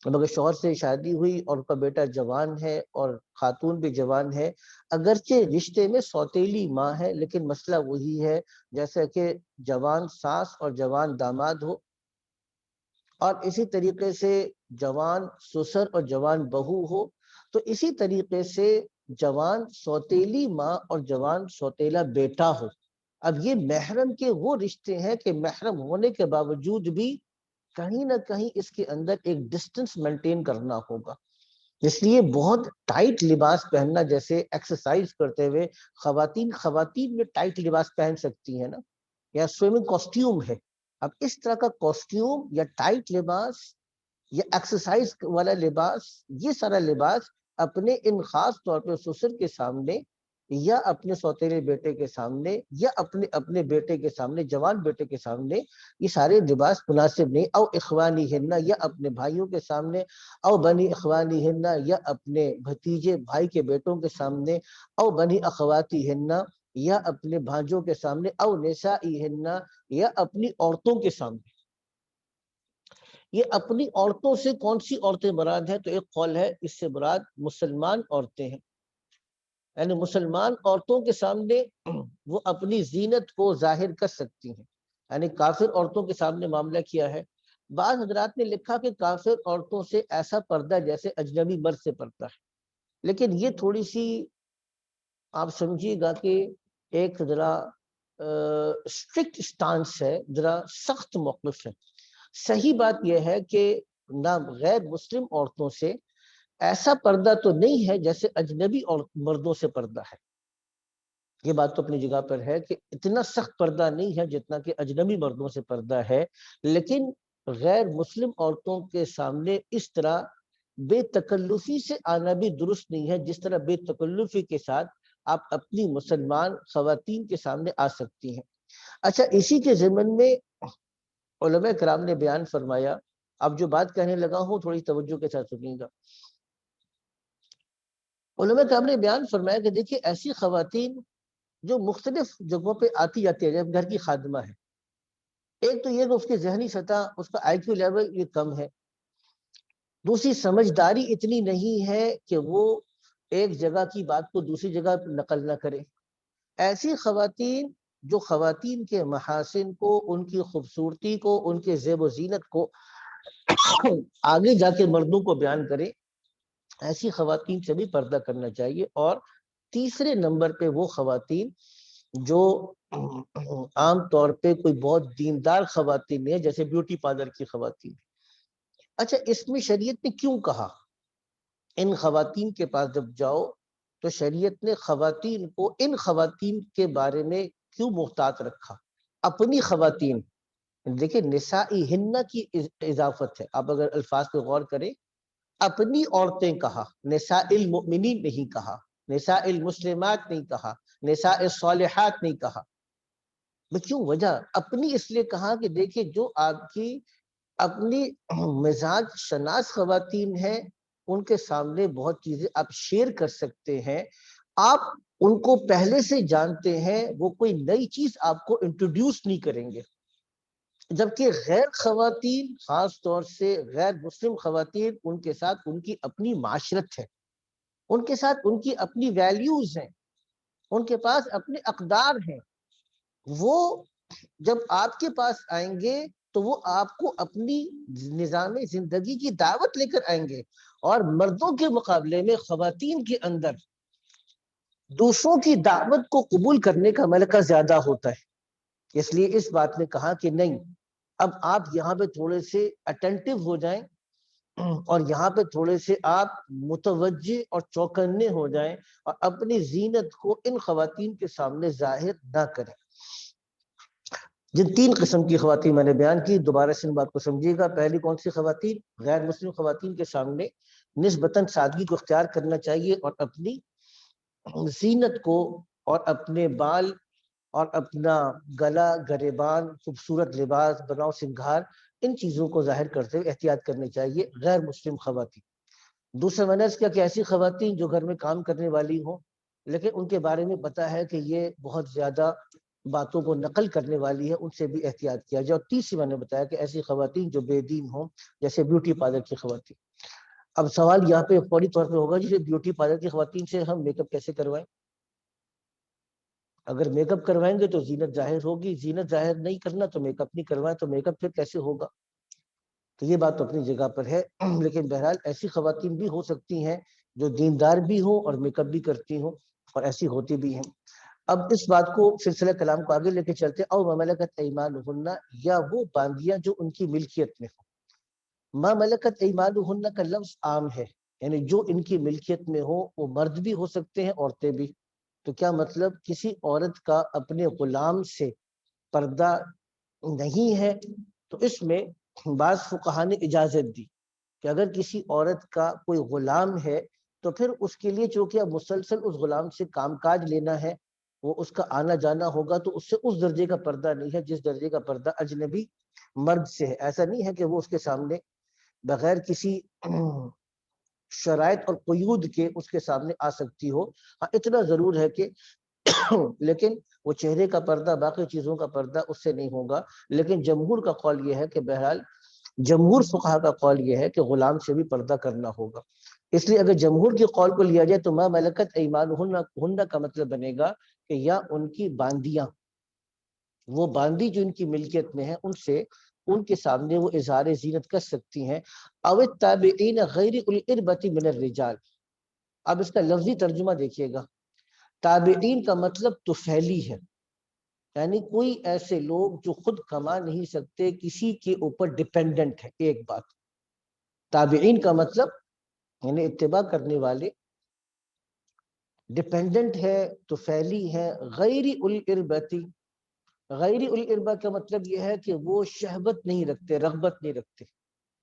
اگر شوہر سے شادی ہوئی اور ان کا بیٹا جوان ہے اور خاتون بھی جوان ہے، اگرچہ رشتے میں سوتیلی ماں ہے لیکن مسئلہ وہی ہے جیسا کہ جوان ساس اور جوان داماد ہو، اور اسی طریقے سے جوان سسر اور جوان بہو ہو، تو اسی طریقے سے جوان سوتیلی ماں اور جوان سوتیلا بیٹا ہو، اب یہ محرم کے وہ رشتے ہیں کہ محرم ہونے کے باوجود بھی کہیں نہ کہیں اس کے اندر ایک ڈسٹنس مینٹین کرنا ہوگا. اس لیے بہت ٹائٹ لباس پہننا، جیسے ایکسرسائز کرتے ہوئے خواتین میں ٹائٹ لباس پہن سکتی ہیں نا، یا سوئمنگ کاسٹیوم ہے. اب اس طرح کا کاسٹیوم یا ٹائٹ لباس یا ایکسرسائز والا لباس، یہ سارا لباس اپنے ان خاص طور پہ سسر کے سامنے یا اپنے سوتیلے بیٹے کے سامنے یا اپنے بیٹے کے سامنے، جوان بیٹے کے سامنے، یہ سارے لباس مناسب نہیں. او اخوانی ہننا، یا اپنے بھائیوں کے سامنے، او بنی اخوانی ہننا، یا اپنے بھتیجے بھائی کے بیٹوں کے سامنے، او بنی اخواتی ہننا، یا اپنے بھانجوں کے سامنے، او نسائی ہننا، یا اپنی عورتوں کے سامنے. یہ اپنی عورتوں سے کون سی عورتیں مراد ہیں؟ تو ایک قول ہے اس سے مراد مسلمان عورتیں ہیں، یعنی مسلمان عورتوں کے سامنے وہ اپنی زینت کو ظاہر کر سکتی ہیں. یعنی کافر عورتوں کے سامنے معاملہ کیا ہے. بعض حضرات نے لکھا کہ کافر عورتوں سے ایسا پردہ جیسے اجنبی مرد سے پردہ ہے، لیکن یہ تھوڑی سی آپ سمجھیے گا کہ ایک ذرا اسٹرکٹ سٹانس ہے، ذرا سخت موقف ہے. صحیح بات یہ ہے کہ نہ غیر مسلم عورتوں سے ایسا پردہ تو نہیں ہے جیسے اجنبی مردوں سے پردہ ہے. یہ بات تو اپنی جگہ پر ہے کہ اتنا سخت پردہ نہیں ہے جتنا کہ اجنبی مردوں سے پردہ ہے، لیکن غیر مسلم عورتوں کے سامنے اس طرح بے تکلفی سے آنا بھی درست نہیں ہے جس طرح بے تکلفی کے ساتھ آپ اپنی مسلمان خواتین کے سامنے آ سکتی ہیں. اچھا، اسی کے ضمن میں علماء کرام نے بیان فرمایا، اب جو بات کہنے لگا ہوں تھوڑی توجہ کے ساتھ سنیے گا. علماء کرام نے بیان فرمایا کہ دیکھیے ایسی خواتین جو مختلف جگہوں پہ آتی جاتی ہے، جب گھر کی خادمہ ہے، ایک تو یہ کہ اس کی ذہنی سطح، اس کا آئی کیو لیول یہ کم ہے. دوسری سمجھداری اتنی نہیں ہے کہ وہ ایک جگہ کی بات کو دوسری جگہ نقل نہ کرے. ایسی خواتین جو خواتین کے محاسن کو، ان کی خوبصورتی کو، ان کے زیب و زینت کو آگے جا کے مردوں کو بیان کرے، ایسی خواتین سے بھی پردہ کرنا چاہیے. اور تیسرے نمبر پہ وہ خواتین جو عام طور پہ کوئی بہت دیندار خواتین نہیں ہے، جیسے بیوٹی پارلر کی خواتین. اچھا، اس میں شریعت نے کیوں کہا ان خواتین کے پاس جب جاؤ تو شریعت نے خواتین کو ان خواتین کے بارے میں کیوں محتاط رکھا؟ اپنی خواتین، دیکھیں نسائی ہننا کی اضافت ہے، آپ اگر الفاظ پہ غور کریں، اپنی عورتیں کہا، نساء المؤمنین نہیں کہا، نساء المسلمات نہیں کہا، نساء الصالحات نہیں کہا. کیوں؟ وجہ اپنی اس لیے کہا کہ دیکھیں جو آپ کی اپنی مزاج شناس خواتین ہیں ان کے سامنے بہت چیزیں آپ شیئر کر سکتے ہیں، آپ ان کو پہلے سے جانتے ہیں، وہ کوئی نئی چیز آپ کو انٹروڈیوس نہیں کریں گے. جبکہ غیر خواتین، خاص طور سے غیر مسلم خواتین، ان کے ساتھ ان کی اپنی معاشرت ہے، ان کے ساتھ ان کی اپنی ویلیوز ہیں، ان کے پاس اپنے اقدار ہیں. وہ جب آپ کے پاس آئیں گے تو وہ آپ کو اپنی نظام زندگی کی دعوت لے کر آئیں گے. اور مردوں کے مقابلے میں خواتین کے اندر دوسروں کی دعوت کو قبول کرنے کا ملکہ زیادہ ہوتا ہے. اس لیے اس بات نے کہا کہ نہیں، اب آپ یہاں پہ تھوڑے سے اٹینٹیو ہو جائیں اور یہاں پہ تھوڑے سے آپ متوجہ اور چوکنے ہو جائیں اور اپنی زینت کو ان خواتین کے سامنے ظاہر نہ کریں. جن تین قسم کی خواتین میں نے بیان کی، دوبارہ سے ان بات کو سمجھیے گا. پہلی کون سی خواتین؟ غیر مسلم خواتین کے سامنے نسبتاً سادگی کو اختیار کرنا چاہیے اور اپنی زینت کو اور اپنے بال اور اپنا گلا، گریبان، خوبصورت لباس، بناؤ سنگھار، ان چیزوں کو ظاہر کرتے ہوئے احتیاط کرنی چاہیے غیر مسلم خواتین. دوسرا میں نے کیا کہ ایسی خواتین جو گھر میں کام کرنے والی ہوں لیکن ان کے بارے میں پتا ہے کہ یہ بہت زیادہ باتوں کو نقل کرنے والی ہے، ان سے بھی احتیاط کیا جائے. اور تیسری میں نے بتایا کہ ایسی خواتین جو بے دین ہوں، جیسے بیوٹی پارلر کی خواتین. اب سوال یہاں پہ فوری طور پہ ہوگا، جیسے بیوٹی پارلر کی خواتین سے ہم میک اپ کیسے کروائیں؟ اگر میک اپ کروائیں گے تو زینت ظاہر ہوگی، زینت ظاہر نہیں کرنا تو میک اپ نہیں کروائیں تو میک اپ پھر کیسے ہوگا؟ تو یہ بات تو اپنی جگہ پر ہے. لیکن بہرحال ایسی خواتین بھی ہو سکتی ہیں جو دیندار بھی ہوں اور میک اپ بھی کرتی ہوں، اور ایسی ہوتی بھی ہیں. اب اس بات کو سلسلہ کلام کو آگے لے کے چلتے، او ما ملکت ایمانہن، یا وہ باندیاں جو ان کی ملکیت میں ہو۔ ما ملکت ایمانہن کا لفظ عام ہے، یعنی جو ان کی ملکیت میں ہو، وہ مرد بھی ہو سکتے ہیں، عورتیں بھی۔ تو کیا مطلب کسی عورت کا اپنے غلام سے پردہ نہیں ہے؟ تو اس میں بعض فقہا نے اجازت دی کہ اگر کسی عورت کا کوئی غلام ہے تو پھر اس کے لیے چونکہ اب مسلسل اس غلام سے کام کاج لینا ہے، وہ اس کا آنا جانا ہوگا، تو اس سے اس درجے کا پردہ نہیں ہے جس درجے کا پردہ اجنبی مرد سے ہے۔ ایسا نہیں ہے کہ وہ اس کے سامنے بغیر کسی شرائط اور قیود کے اس کے سامنے آ سکتی ہو۔ ہاں اتنا ضرور ہے کہ لیکن وہ چہرے کا پردہ، باقی چیزوں کا پردہ اس سے نہیں ہوگا۔ لیکن جمہور کا قول یہ ہے کہ بہرحال جمہور فقہا کا قول یہ ہے کہ غلام سے بھی پردہ کرنا ہوگا۔ اس لیے اگر جمہور کے قول کو لیا جائے تو ما ملکت ایمانہن کا مطلب بنے گا کہ یا ان کی باندیاں، وہ باندی جو ان کی ملکیت میں ہیں، ان سے ان کے سامنے وہ اظہار زینت کر سکتی ہیں۔ او التابعین غیر الی الاربۃ من الرجال۔ اب اس کا لفظی ترجمہ دیکھیے گا، تابعین کا مطلب طفیلی ہے، یعنی کوئی ایسے لوگ جو خود کما نہیں سکتے، کسی کے اوپر ڈیپینڈنٹ ہے۔ ایک بات، تابعین کا مطلب یعنی اتباع کرنے والے، ڈیپینڈنٹ ہے، طفیلی ہے، غیر الاربۃ۔ غیر الاربہ کا مطلب یہ ہے کہ وہ شہوت نہیں رکھتے، رغبت نہیں رکھتے۔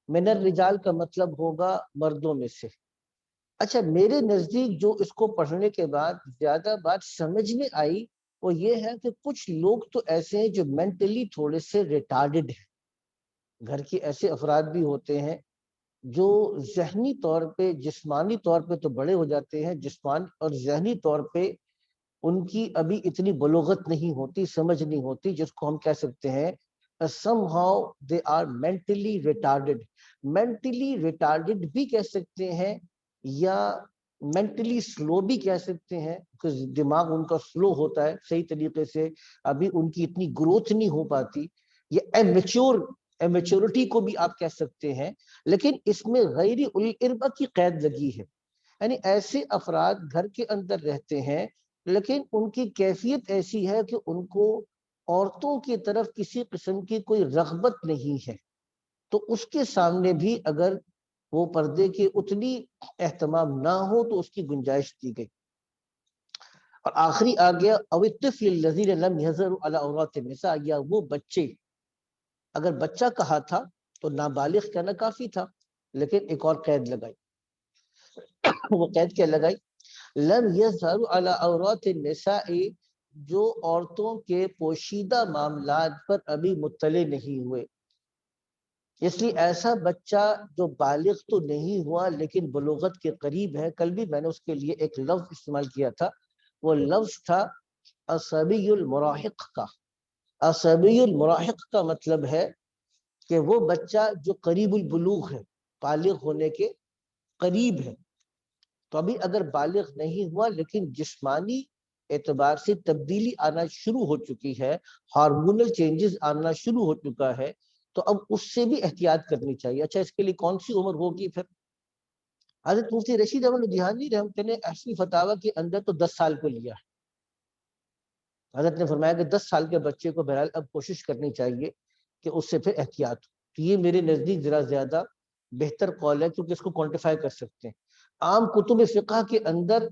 من الرجال کا مطلب ہوگا مردوں میں سے۔ اچھا، میرے نزدیک جو اس کو پڑھنے کے بعد زیادہ بات سمجھ میں آئی وہ یہ ہے کہ کچھ لوگ تو ایسے ہیں جو مینٹلی تھوڑے سے ریٹارڈڈ ہیں۔ گھر کے ایسے افراد بھی ہوتے ہیں جو ذہنی طور پہ، جسمانی طور پہ تو بڑے ہو جاتے ہیں، جسمانی اور ذہنی طور پہ ان کی ابھی اتنی بلوغت نہیں ہوتی، سمجھ نہیں ہوتی، جس کو ہم کہہ سکتے ہیں somehow they are mentally retarded۔ mentally retarded بھی کہہ سکتے ہیں یا mentally slow بھی کہہ سکتے ہیں، کہ دماغ ان کا سلو ہوتا ہے، صحیح طریقے سے ابھی ان کی اتنی گروتھ نہیں ہو پاتی، یا امیچورٹی کو بھی آپ کہہ سکتے ہیں۔ لیکن اس میں غیر الاربہ کی قید لگی ہے، یعنی ایسے افراد گھر کے اندر رہتے ہیں لیکن ان کی کیفیت ایسی ہے کہ ان کو عورتوں کی طرف کسی قسم کی کوئی رغبت نہیں ہے، تو اس کے سامنے بھی اگر وہ پردے کے اتنی اہتمام نہ ہو تو اس کی گنجائش دی گئی۔ اور آخری آ گیا او الطفل الذین لم یظہروا علی عورات النساء، یا وہ بچے، اگر بچہ کہا تھا تو نابالغ کہنا کافی تھا، لیکن ایک اور قید لگائی۔ وہ قید کیا لگائی؟ لم یظہروا علی عورات النساء، جو عورتوں کے پوشیدہ معاملات پر ابھی مطلع نہیں ہوئے۔ اس لیے ایسا بچہ جو بالغ تو نہیں ہوا لیکن بلوغت کے قریب ہے، کل بھی میں نے اس کے لیے ایک لفظ استعمال کیا تھا، وہ لفظ تھا الصبی المراہق کا۔ الصبی المراہق کا مطلب ہے کہ وہ بچہ جو قریب البلوغ ہے، بالغ ہونے کے قریب ہے، تو ابھی اگر بالغ نہیں ہوا لیکن جسمانی اعتبار سے تبدیلی آنا شروع ہو چکی ہے، ہارمونل چینجز آنا شروع ہو چکا ہے، تو اب اس سے بھی احتیاط کرنی چاہیے۔ اچھا، اس کے لیے کون سی عمر ہوگی؟ پھر حضرت مفتی رشید احمد لدھیانوی رحمۃ اللہ نے احسن فتاویٰ کے اندر تو 10 سال کو لیا ہے۔ حضرت نے فرمایا کہ 10 سال کے بچے کو بہرحال اب کوشش کرنی چاہیے کہ اس سے پھر احتیاط ہو۔ تو یہ میرے نزدیک ذرا زیادہ بہتر قول ہے، کیونکہ اس کو کوانٹیفائی کر سکتے ہیں۔ عام کتب فقہ کے اندر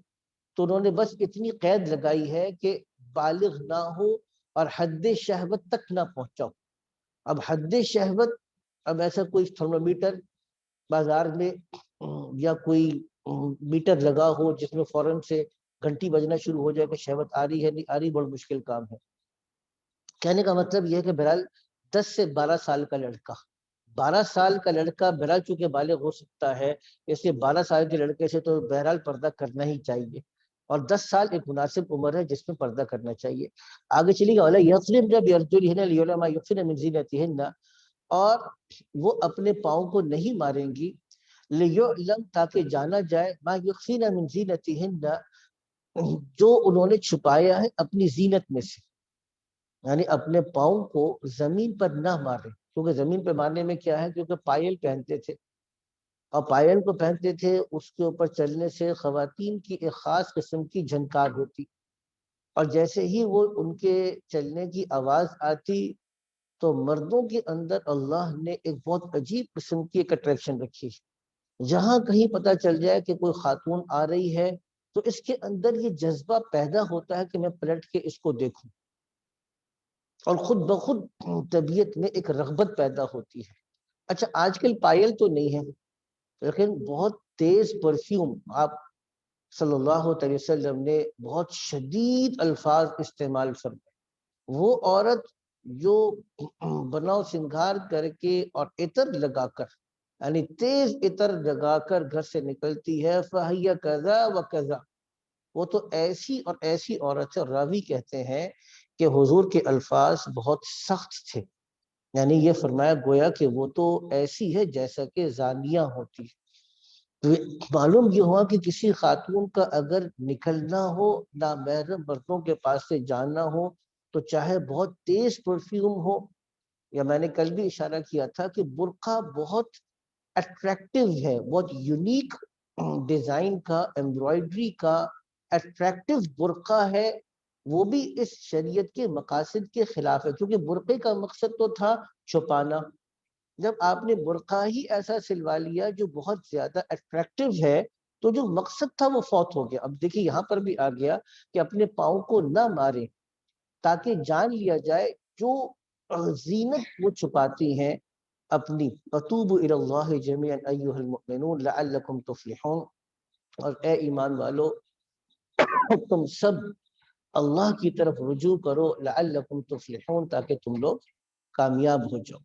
تو انہوں نے بس اتنی قید لگائی ہے کہ بالغ نہ ہو اور حد شہوت تک نہ پہنچاؤ۔ اب حد شہوت، اب ایسا کوئی تھرمومیٹر بازار میں یا کوئی میٹر لگا ہو جس میں فوراً سے گھنٹی بجنا شروع ہو جائے کہ شہوت آ رہی ہے نہیں آ رہی، بڑا مشکل کام ہے۔ کہنے کا مطلب یہ ہے کہ بہرحال 10 سے 12 سال کا لڑکا، 12 سال کا لڑکا بہرحال چونکہ بالغ ہو سکتا ہے، اس لیے 12 سال کے لڑکے سے تو بہرحال پردہ کرنا ہی چاہیے، اور 10 سال ایک مناسب عمر ہے جس میں پردہ کرنا چاہیے۔ آگے چلیے گا، وَلَا يَضْرِبْنَ بِأَرْجُلِهِنَّ لِيُعْلَمَ مَا يُخْفِينَ مِنْ زِينَتِهِنَّ، اور وہ اپنے پاؤں کو نہیں ماریں گی، لِيُعْلَمْ تاکہ جانا جائے، مَا يُخْفِينَ مِنْ زِينَتِهِنَّ جو انہوں نے چھپایا ہے اپنی زینت میں سے، یعنی اپنے پاؤں کو زمین پر نہ مارے، کیونکہ زمین پہ مارنے میں کیا ہے، کیونکہ پائل پہنتے تھے اور پائل کو پہنتے تھے، اس کے اوپر چلنے سے خواتین کی ایک خاص قسم کی جھنکار ہوتی، اور جیسے ہی وہ ان کے چلنے کی آواز آتی تو مردوں کے اندر اللہ نے ایک بہت عجیب قسم کی ایک اٹریکشن رکھی. جہاں کہیں پتہ چل جائے کہ کوئی خاتون آ رہی ہے تو اس کے اندر یہ جذبہ پیدا ہوتا ہے کہ میں پلٹ کے اس کو دیکھوں، اور خود بخود طبیعت میں ایک رغبت پیدا ہوتی ہے. اچھا آج کل پائل تو نہیں ہے، لیکن بہت تیز پرفیوم آپ صلی اللہ علیہ وسلم نے بہت شدید الفاظ استعمال فرمائے. وہ عورت جو بناؤ سنگھار کر کے اور عطر لگا کر، یعنی تیز عطر لگا کر گھر سے نکلتی ہے، فَهِيَ كَذَا وَكَذَا، وہ تو ایسی اور ایسی عورت ہے. اور راوی کہتے ہیں کہ حضور کے الفاظ بہت سخت تھے، یعنی یہ فرمایا گویا کہ وہ تو ایسی ہے جیسا کہ زانیہ ہوتی ہے. تو معلوم یہ ہوا کہ کسی خاتون کا اگر نکلنا ہو، نامحرم مردوں کے پاس سے جانا ہو، تو چاہے بہت تیز پرفیوم ہو، یا میں نے کل بھی اشارہ کیا تھا کہ برقع بہت اٹریکٹیو ہے، بہت یونیک ڈیزائن کا، ایمبرائڈری کا اٹریکٹیو برقع ہے، وہ بھی اس شریعت کے مقاصد کے خلاف ہے، کیونکہ برقعے کا مقصد تو تھا چھپانا. جب آپ نے برقع ہی ایسا سلوا لیا جو بہت زیادہ اٹریکٹیو ہے تو جو مقصد تھا وہ فوت ہو گیا. اب دیکھیے یہاں پر بھی آ گیا کہ اپنے پاؤں کو نہ مارے تاکہ جان لیا جائے جو زینت وہ چھپاتی ہیں اپنی. وَتُوبُوا إِلَى اللَّهِ جَمِيعًا أَيُّهَا الْمُؤْمِنُونَ لَعَلَّكُمْ تُفْلِحُونَ، اور اے ایمان والو تم سب اللہ کی طرف رجوع کرو، لَعَلَّكُمْ تُفْلِحُونَ، تاکہ تم لوگ کامیاب ہو جاؤ.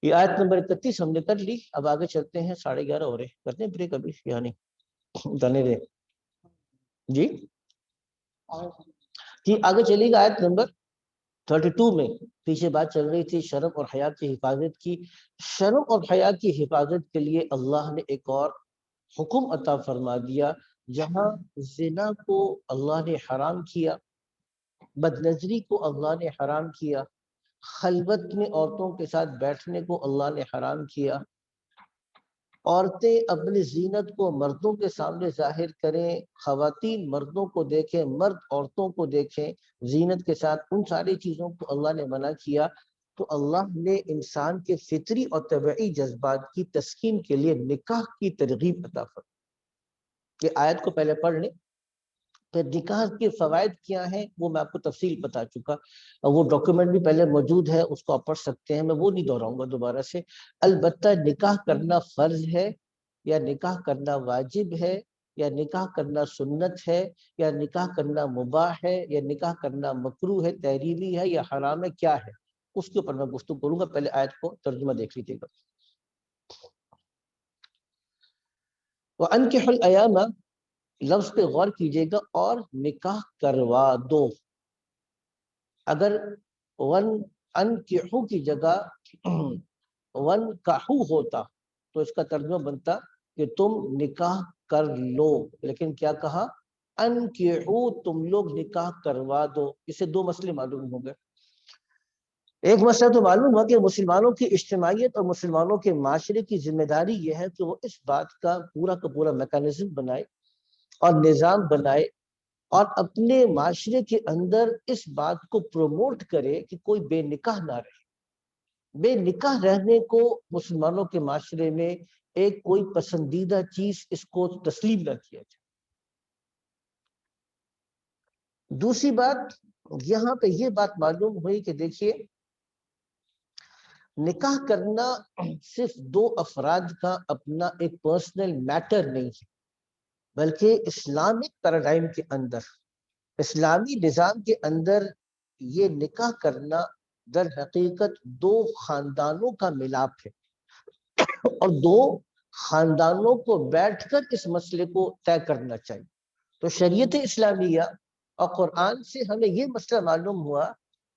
یہ آیت نمبر 31 ہم نے کر لی. اب آگے چلتے ہیں. 11:30 ہو رہے، کرتے ہیں بریک ابھی یا نہیں؟ جانے دیں جی جی. آگے چلیے گا آیت نمبر 32 میں. پیچھے بات چل رہی تھی شرم اور حیا کی حفاظت کی. شرم اور حیا کی حفاظت کے لیے اللہ نے ایک اور حکم عطا فرما دیا. جہاں زنا کو اللہ نے حرام کیا، بد نظری کو اللہ نے حرام کیا، خلوت میں عورتوں کے ساتھ بیٹھنے کو اللہ نے حرام کیا، عورتیں اپنی زینت کو مردوں کے سامنے ظاہر کریں، خواتین مردوں کو دیکھیں، مرد عورتوں کو دیکھیں زینت کے ساتھ، ان ساری چیزوں کو اللہ نے منع کیا. تو اللہ نے انسان کے فطری اور طبعی جذبات کی تسکین کے لیے نکاح کی ترغیب عطا فرمائی. یہ آیت کو پہلے پڑھ لیں. پھر نکاح کے فوائد کیا ہیں وہ میں آپ کو تفصیل بتا چکا، وہ ڈاکیومنٹ بھی پہلے موجود ہے، اس کو آپ پڑھ سکتے ہیں، میں وہ نہیں دہراؤں گا دوبارہ سے. البتہ نکاح کرنا فرض ہے یا نکاح کرنا واجب ہے یا نکاح کرنا سنت ہے یا نکاح کرنا مباح ہے یا نکاح کرنا مکروہ ہے، تحریمی ہے یا حرام ہے، کیا ہے، اس کے اوپر میں گفتگو کروں گا. پہلے آیت کو ترجمہ دیکھ لیجیے گا. وَأَنْكِحُوا الْأَيَامَ، لفظ پہ غور کیجیے گا، اور نکاح کروا دو. اگر ون انکحو کی جگہ ون کحو ہوتا تو اس کا ترجمہ بنتا کہ تم نکاح کر لو، لیکن کیا کہا؟ انکحو، تم لوگ نکاح کروا دو. اسے دو مسئلے معلوم ہوں گے. ایک مسئلہ تو معلوم ہوا کہ مسلمانوں کی اجتماعیت اور مسلمانوں کے معاشرے کی ذمہ داری یہ ہے کہ وہ اس بات کا پورا میکانزم بنائے اور نظام بنائے اور اپنے معاشرے کے اندر اس بات کو پروموٹ کرے کہ کوئی بے نکاح نہ رہے. بے نکاح رہنے کو مسلمانوں کے معاشرے میں ایک کوئی پسندیدہ چیز اس کو تسلیم نہ کیا جائے. دوسری بات یہاں پہ یہ بات معلوم ہوئی کہ دیکھیے نکاح کرنا صرف دو افراد کا اپنا ایک پرسنل میٹر نہیں ہے، بلکہ اسلامک پیراڈائم کے اندر، اسلامی نظام کے اندر یہ نکاح کرنا در حقیقت دو خاندانوں کا ملاپ ہے، اور دو خاندانوں کو بیٹھ کر اس مسئلے کو طے کرنا چاہیے. تو شریعت اسلامیہ اور قرآن سے ہمیں یہ مسئلہ معلوم ہوا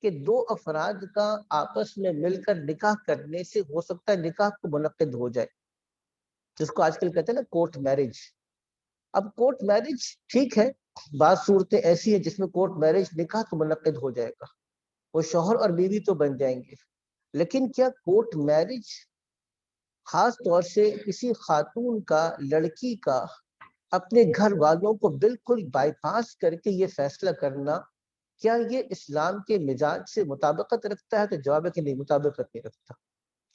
کہ دو افراد کا آپس میں مل کر نکاح کرنے سے ہو سکتا ہے نکاح کو منعقد ہو جائے، جس کو آج کل کہتے ہیں نا کورٹ میرج. اب کورٹ میرج ٹھیک ہے، بعض صورتیں ایسی ہیں جس میں کورٹ میرج نکاح تو منعقد ہو جائے گا، وہ شوہر اور بیوی تو بن جائیں گے، لیکن کیا کورٹ میرج خاص طور سے کسی خاتون کا، لڑکی کا اپنے گھر والوں کو بالکل بائی پاس کر کے یہ فیصلہ کرنا کیا یہ اسلام کے مزاج سے مطابقت رکھتا ہے؟ تو جواب ہے کہ نہیں، مطابقت نہیں رکھتا۔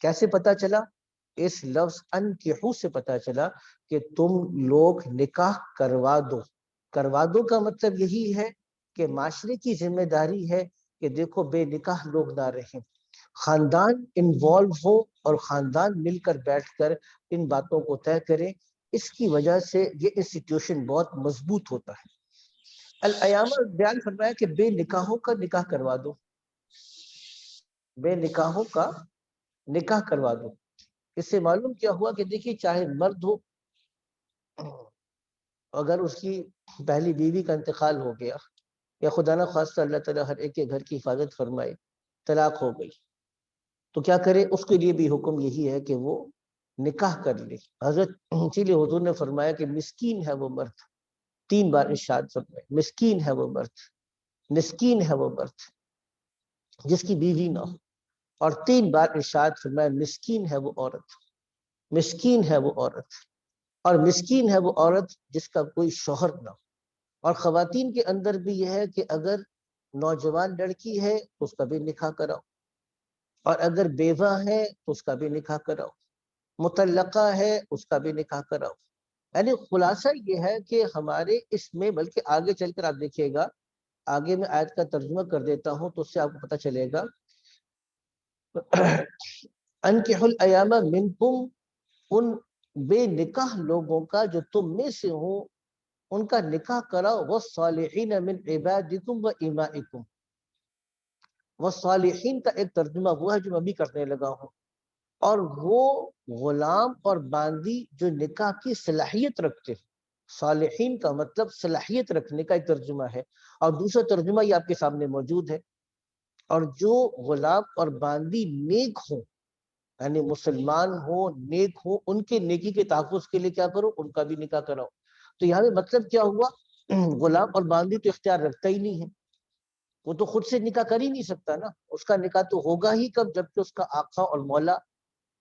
کیسے پتا چلا؟ اس لفظ انکحو سے پتا چلا کہ تم لوگ نکاح کروا دو۔ کروا دو کا مطلب یہی ہے کہ معاشرے کی ذمہ داری ہے کہ دیکھو بے نکاح لوگ نہ رہیں، خاندان انوالو ہو اور خاندان مل کر بیٹھ کر ان باتوں کو طے کریں۔ اس کی وجہ سے یہ انسٹیٹیوشن بہت مضبوط ہوتا ہے۔ الایامہ بیان فرمایا کہ بے نکاحوں کا نکاح کروا دو، بے نکاحوں کا نکاح کروا دو۔ اس سے معلوم کیا ہوا کہ دیکھیے چاہے مرد ہو، اگر اس کی پہلی بیوی کا انتقال ہو گیا یا خدا نہ خواستہ اللہ تعالیٰ ہر ایک کے گھر کی حفاظت فرمائے طلاق ہو گئی، تو کیا کرے؟ اس کے لیے بھی حکم یہی ہے کہ وہ نکاح کر لے۔ حضرت اسی لیے حضور نے فرمایا کہ مسکین ہے وہ مرد، 3 بار ارشاد فرمائے، مسکین ہے وہ مرد، مسکین ہے وہ مرد جس کی بیوی نہ ہو، اور 3 بار ارشاد فرمایا مسکین ہے وہ عورت، مسکین ہے وہ عورت، اور مسکین ہے وہ عورت جس کا کوئی شوہر نہ ہو۔ اور خواتین کے اندر بھی یہ ہے کہ اگر نوجوان لڑکی ہے تو اس کا بھی نکاح کراؤ، اور اگر بیوہ ہے تو اس کا بھی نکاح کراؤ، مطلقہ ہے اس کا بھی نکاح کراؤ۔ یعنی خلاصہ یہ ہے کہ ہمارے اس میں، بلکہ آگے چل کر آپ دیکھیے گا، آگے میں آیت کا ترجمہ کر دیتا ہوں تو اس سے آپ کو پتہ چلے گا۔ انکحوا الایام منکم، ان بے نکاح لوگوں کا جو تم میں سے ہوں ان کا نکاح کراؤ، والصالحین من عبادکم و امائکم۔ والصالحین کا ایک ترجمہ وہ ہے جو میں بھی کرنے لگا ہوں، اور وہ غلام اور باندی جو نکاح کی صلاحیت رکھتے ہیں۔ صالحین کا مطلب صلاحیت رکھنے کا ایک ترجمہ ہے، اور دوسرا ترجمہ یہ آپ کے سامنے موجود ہے۔ اور جو غلام اور باندی نیک ہوں، یعنی مسلمان ہوں، نیک ہوں، ان کے نیکی کے تحفظ کے لیے کیا کرو؟ ان کا بھی نکاح کراؤ۔ تو یہاں پہ مطلب کیا ہوا؟ غلام اور باندی تو اختیار رکھتا ہی نہیں ہے، وہ تو خود سے نکاح کر ہی نہیں سکتا نا، اس کا نکاح تو ہوگا ہی کب؟ جبکہ اس کا آقا اور مولا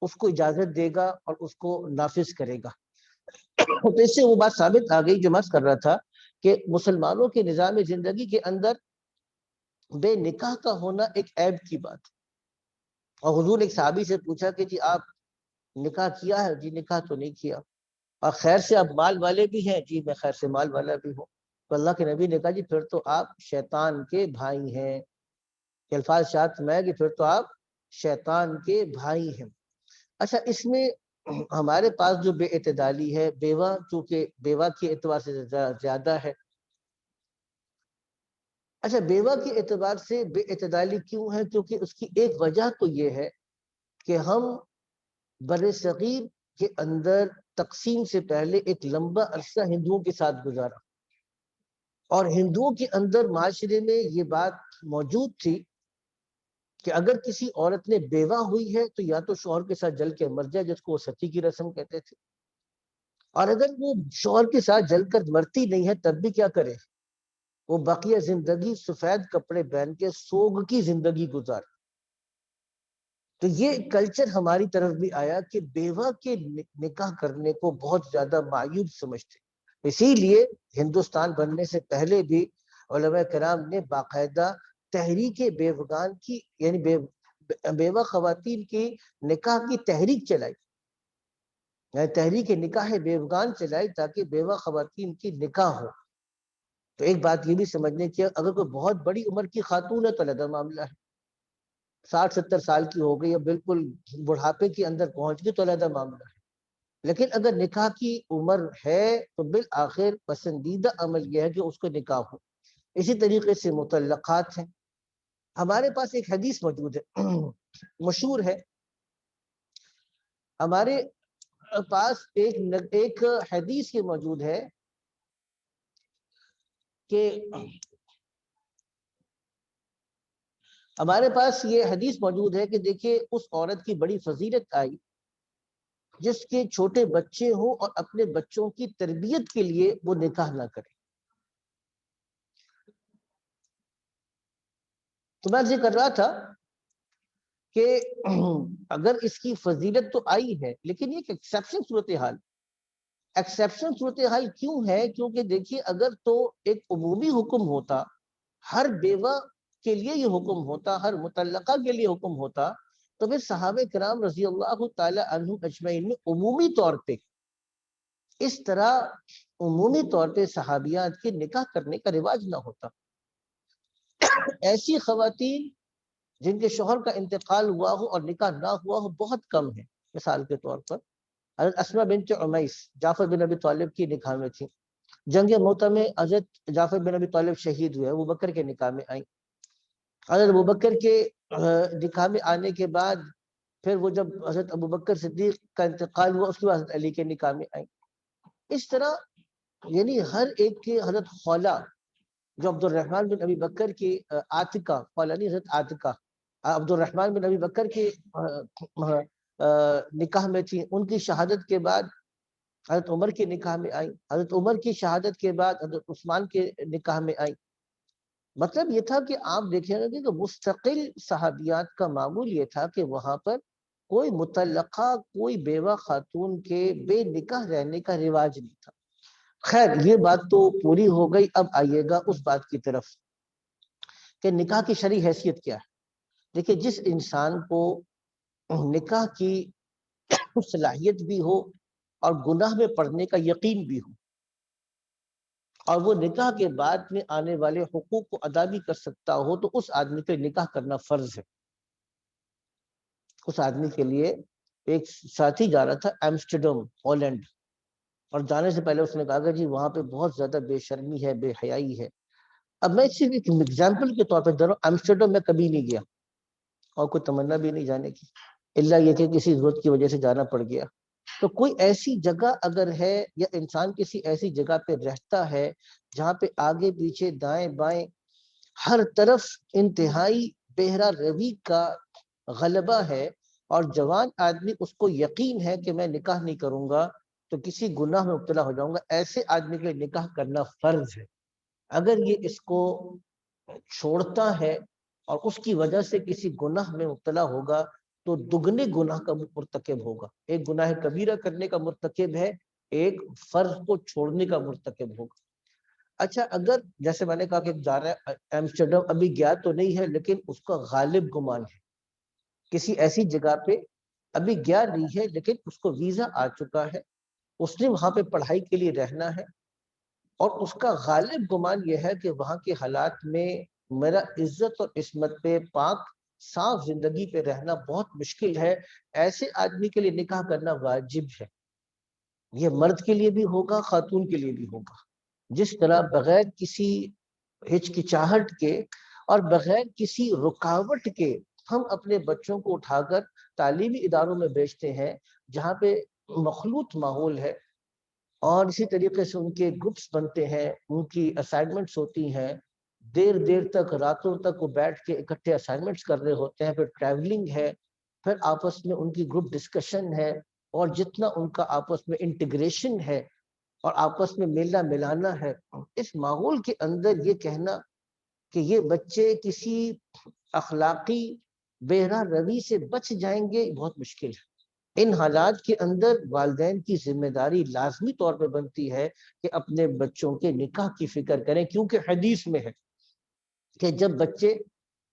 اس کو اجازت دے گا اور اس کو نافذ کرے گا۔ تو اس سے وہ بات ثابت آ گئی جو میں کر رہا تھا کہ مسلمانوں کے نظام زندگی کے اندر بے نکاح کا ہونا ایک عیب کی بات۔ اور حضور نے ایک صحابی سے پوچھا کہ جی آپ نکاح کیا ہے؟ جی نکاح تو نہیں کیا۔ اور خیر سے آپ مال والے بھی ہیں؟ جی میں خیر سے مال والا بھی ہوں۔ تو اللہ کے نبی نے کہا جی پھر تو آپ شیطان کے بھائی ہیں۔ کہ الفاظ شاد میں کہ پھر تو آپ شیطان کے بھائی ہیں۔ اچھا، اس میں ہمارے پاس جو بے اعتدالی ہے، بیوہ چونکہ بیوہ کے اعتبار سے زیادہ ہے۔ اچھا، بیوہ کے اعتبار سے بے اعتدالی کیوں ہے؟ کیونکہ اس کی ایک وجہ تو یہ ہے کہ ہم بر صغیر کے اندر تقسیم سے پہلے ایک لمبا عرصہ ہندوؤں کے ساتھ گزارا، اور ہندوؤں کے اندر معاشرے میں یہ بات موجود تھی کہ اگر کسی عورت نے بیوہ ہوئی ہے تو یا تو شوہر کے ساتھ جل کے مر جائے، جس کو وہ ستی کی رسم کہتے تھے، اور اگر وہ شوہر کے ساتھ جل کر مرتی نہیں ہے تب بھی کیا کرے؟ وہ بقیہ زندگی سفید کپڑے پہن کے سوگ کی زندگی گزارے۔ تو یہ کلچر ہماری طرف بھی آیا کہ بیوہ کے نکاح کرنے کو بہت زیادہ معیوب سمجھتے۔ اسی لیے ہندوستان بننے سے پہلے بھی علماء کرام نے باقاعدہ تحریک بیوگان کی، یعنی بیوہ خواتین کی نکاح کی تحریک چلائی، یعنی تحریک نکاح بیوگان چلائی تاکہ بیوہ خواتین کی نکاح ہو۔ تو ایک بات یہ بھی سمجھنے کی، اگر کوئی بہت بڑی عمر کی خاتون ہے تو علیحدہ معاملہ ہے، 60-70 سال کی ہو گئی یا بالکل بڑھاپے کے اندر پہنچ گئی تو علیحدہ معاملہ ہے۔ لیکن اگر نکاح کی عمر ہے تو بالآخر پسندیدہ عمل یہ ہے کہ اس کو نکاح ہو۔ اسی طریقے سے مطلقات ہیں۔ ہمارے پاس ایک حدیث موجود ہے، مشہور ہے، ہمارے پاس ایک حدیث یہ موجود ہے کہ ہمارے پاس یہ حدیث موجود ہے کہ دیکھیے اس عورت کی بڑی فضیلت آئی جس کے چھوٹے بچے ہوں اور اپنے بچوں کی تربیت کے لیے وہ نکاح نہ کرے۔ تو میں ذکر کر رہا تھا کہ اگر اس کی فضیلت تو آئی ہے لیکن یہ ایک ایکسیپشن صورتحال، ایکسیپشن صورتحال کیوں ہے؟ کیونکہ دیکھیے اگر تو ایک عمومی حکم ہوتا، ہر بیوہ کے لیے یہ حکم ہوتا، ہر مطلقہ کے لیے حکم ہوتا، تو پھر صحابہ کرام رضی اللہ تعالی عنہم اجمعین میں عمومی طور پہ اس طرح عمومی طور پہ صحابیات کے نکاح کرنے کا رواج نہ ہوتا۔ ایسی خواتین جن کے شوہر کا انتقال ہوا ہو اور نکاح نہ ہوا ہو بہت کم ہے۔ مثال کے طور پر حضرت اسماء بنت عمیس جعفر بن ابی طالب کی نکاح میں تھی۔ جنگ موتہ میں حضرت جعفر بن ابی طالب شہید ہوئے، ابوبکر کے نکاح میں آئیں۔ حضرت ابوبکر کے نکاح میں آنے کے بعد پھر وہ جب حضرت ابوبکر صدیق کا انتقال ہوا اس کے بعد حضرت علی کے نکاح میں آئیں۔ اس طرح یعنی ہر ایک کے حضرت خولہ جو عبد الرحمن بن ابی بکر کی عاتقہ، خولہ نہیں حضرت عاتقہ، عبد الرحمن بن ابی بکر کے نکاح میں تھی، ان کی شہادت کے بعد حضرت عمر کے نکاح میں آئی، حضرت عمر کی شہادت کے بعد حضرت عثمان کے نکاح میں آئی۔ مطلب یہ تھا کہ آپ دیکھیں گے کہ مستقل صحابیات کا معمول یہ تھا کہ وہاں پر کوئی مطلقہ، کوئی بیوہ خاتون کے بے نکاح رہنے کا رواج نہیں تھا۔ خیر یہ بات تو پوری ہو گئی، اب آئیے گا اس بات کی طرف کہ نکاح کی شرعی حیثیت کیا ہے۔ دیکھیں جس انسان کو نکاح کی صلاحیت بھی ہو اور گناہ میں پڑنے کا یقین بھی ہو اور وہ نکاح کے بعد میں آنے والے حقوق کو ادا بھی کر سکتا ہو تو اس آدمی کے نکاح کرنا فرض ہے۔ اس آدمی کے لیے ایک ساتھی جا رہا تھا ایمسٹرڈم ہالینڈ، اور جانے سے پہلے اس نے کہا کہ جی وہاں پہ بہت زیادہ بے شرمی ہے، بے حیائی ہے۔ اب میں صرف ایک ایگزامپل کے طور پہ دے رہا ہوں، ایمسٹرڈم میں کبھی نہیں گیا اور کوئی تمنا بھی نہیں جانے کی، الا یہ کہ کسی ضرورت کی وجہ سے جانا پڑ گیا۔ تو کوئی ایسی جگہ اگر ہے یا انسان کسی ایسی جگہ پہ رہتا ہے جہاں پہ آگے پیچھے دائیں بائیں ہر طرف انتہائی بہرا روی کا غلبہ ہے اور جوان آدمی اس کو یقین ہے کہ میں نکاح نہیں کروں گا تو کسی گناہ میں مبتلا ہو جاؤں گا، ایسے آدمی کے لیے نکاح کرنا فرض ہے۔ اگر یہ اس کو چھوڑتا ہے اور اس کی وجہ سے کسی گناہ میں مبتلا ہوگا تو دگنے گناہ کا مرتکب ہوگا۔ ایک گناہ کبیرہ کرنے کا مرتکب ہے، ایک فرض کو چھوڑنے کا مرتکب ہوگا۔ اچھا اگر جیسے میں نے کہا کہ جا رہا ہے ایمسٹرڈم، ابھی گیا تو نہیں ہے لیکن اس کا غالب گمان ہے کسی ایسی جگہ پہ، ابھی گیا نہیں ہے لیکن اس کو ویزا آ چکا ہے، اس نے وہاں پہ پڑھائی کے لیے رہنا ہے اور اس کا غالب گمان یہ ہے کہ وہاں کے حالات میں میرا عزت اور عصمت پہ پاک صاف زندگی پہ رہنا بہت مشکل ہے، ایسے آدمی کے لیے نکاح کرنا واجب ہے۔ یہ مرد کے لیے بھی ہوگا، خاتون کے لیے بھی ہوگا۔ جس طرح بغیر کسی ہچکچاہٹ کے اور بغیر کسی رکاوٹ کے ہم اپنے بچوں کو اٹھا کر تعلیمی اداروں میں بھیجتے ہیں جہاں پہ مخلوط ماحول ہے، اور اسی طریقے سے ان کے گروپس بنتے ہیں، ان کی اسائنمنٹس ہوتی ہیں، دیر دیر تک راتوں تک وہ بیٹھ کے اکٹھے اسائنمنٹس کر رہے ہوتے ہیں، پھر ٹریولنگ ہے، پھر آپس میں ان کی گروپ ڈسکشن ہے، اور جتنا ان کا آپس میں انٹیگریشن ہے اور آپس میں ملنا ملانا ہے، اس ماحول کے اندر یہ کہنا کہ یہ بچے کسی اخلاقی بہرا روی سے بچ جائیں گے بہت مشکل ہے۔ ان حالات کے اندر والدین کی ذمہ داری لازمی طور پہ بنتی ہے کہ اپنے بچوں کے نکاح کی فکر کریں، کیونکہ حدیث میں ہے کہ جب بچے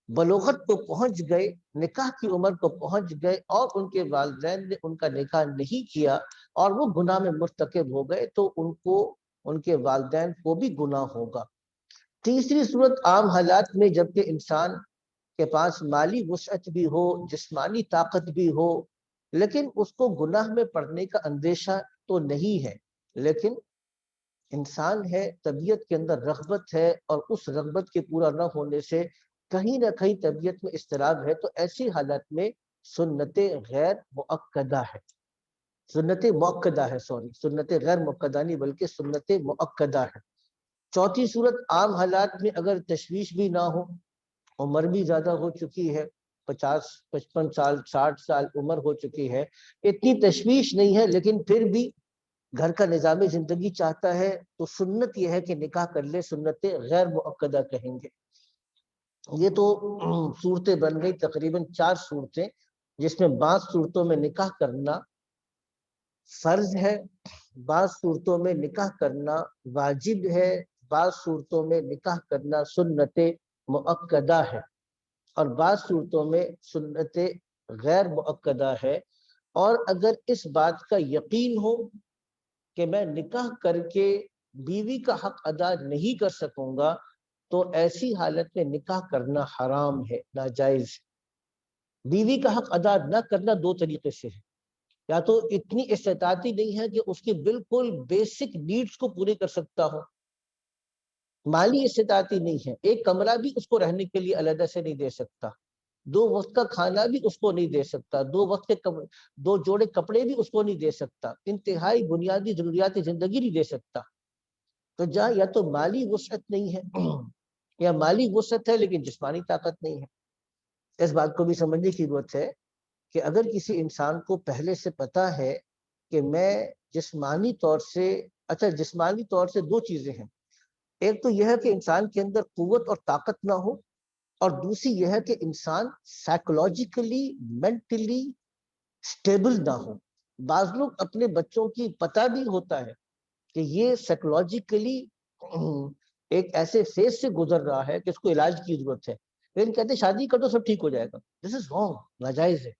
بلوغت کو پہنچ گئے، نکاح کی عمر کو پہنچ گئے اور ان کے والدین نے ان کا نکاح نہیں کیا اور وہ گناہ میں مرتکب ہو گئے تو ان کو، ان کے والدین کو بھی گناہ ہوگا۔ تیسری صورت عام حالات میں جبکہ انسان کے پاس مالی وسعت بھی ہو، جسمانی طاقت بھی ہو، لیکن اس کو گناہ میں پڑنے کا اندیشہ تو نہیں ہے، لیکن انسان ہے، طبیعت کے اندر رغبت ہے اور اس رغبت کے پورا نہ ہونے سے کہیں نہ کہیں طبیعت میں اضطراب ہے، تو ایسی حالت میں سنت غیر مؤکدہ ہے، سنت مؤکدہ ہے، سنت غیر مؤکدہ نہیں بلکہ سنت مؤکدہ ہے۔ چوتھی صورت عام حالات میں اگر تشویش بھی نہ ہو، عمر بھی زیادہ ہو چکی ہے، 50 55 سال 60 سال عمر ہو چکی ہے، اتنی تشویش نہیں ہے لیکن پھر بھی گھر کا نظام زندگی چاہتا ہے تو سنت یہ ہے کہ نکاح کر لے، سنت غیر مؤکدہ کہیں گے۔ یہ تو صورتیں بن گئی تقریباً 4 صورتیں، جس میں بعض صورتوں میں نکاح کرنا فرض ہے، بعض صورتوں میں نکاح کرنا واجب ہے، بعض صورتوں میں نکاح کرنا سنت مؤکدہ ہے، اور بعض صورتوں میں سنت غیر مؤکدہ ہے۔ اور اگر اس بات کا یقین ہو کہ میں نکاح کر کے بیوی کا حق ادا نہیں کر سکوں گا تو ایسی حالت میں نکاح کرنا حرام ہے، ناجائز ہے۔ بیوی کا حق ادا نہ کرنا دو طریقے سے ہے، یا تو اتنی استطاعتی نہیں ہے کہ اس کی بالکل بیسک نیڈز کو پورے کر سکتا ہو، مالی استطاعتی نہیں ہے، ایک کمرہ بھی اس کو رہنے کے لیے علیحدہ سے نہیں دے سکتا، دو وقت کا کھانا بھی اس کو نہیں دے سکتا، دو جوڑے کپڑے بھی اس کو نہیں دے سکتا، انتہائی بنیادی ضروریات زندگی نہیں دے سکتا، تو جہاں یا تو مالی وسعت نہیں ہے یا مالی وسعت ہے لیکن جسمانی طاقت نہیں ہے۔ اس بات کو بھی سمجھنے کی ضرورت ہے کہ اگر کسی انسان کو پہلے سے پتا ہے کہ میں جسمانی طور سے، اچھا جسمانی طور سے دو چیزیں ہیں، ایک تو یہ ہے کہ انسان کے اندر قوت اور طاقت نہ ہو، اور دوسری یہ ہے کہ انسان سائیکولوجیکلی مینٹلی سٹیبل نہ ہو۔ بعض لوگ اپنے بچوں کی پتہ بھی ہوتا ہے کہ یہ سائیکولوجیکلی ایک ایسے فیز سے گزر رہا ہے کہ اس کو علاج کی ضرورت ہے، لیکن کہتے ہیں شادی کر دو سب ٹھیک ہو جائے گا۔ دس از رانگ، ناجائز ہے۔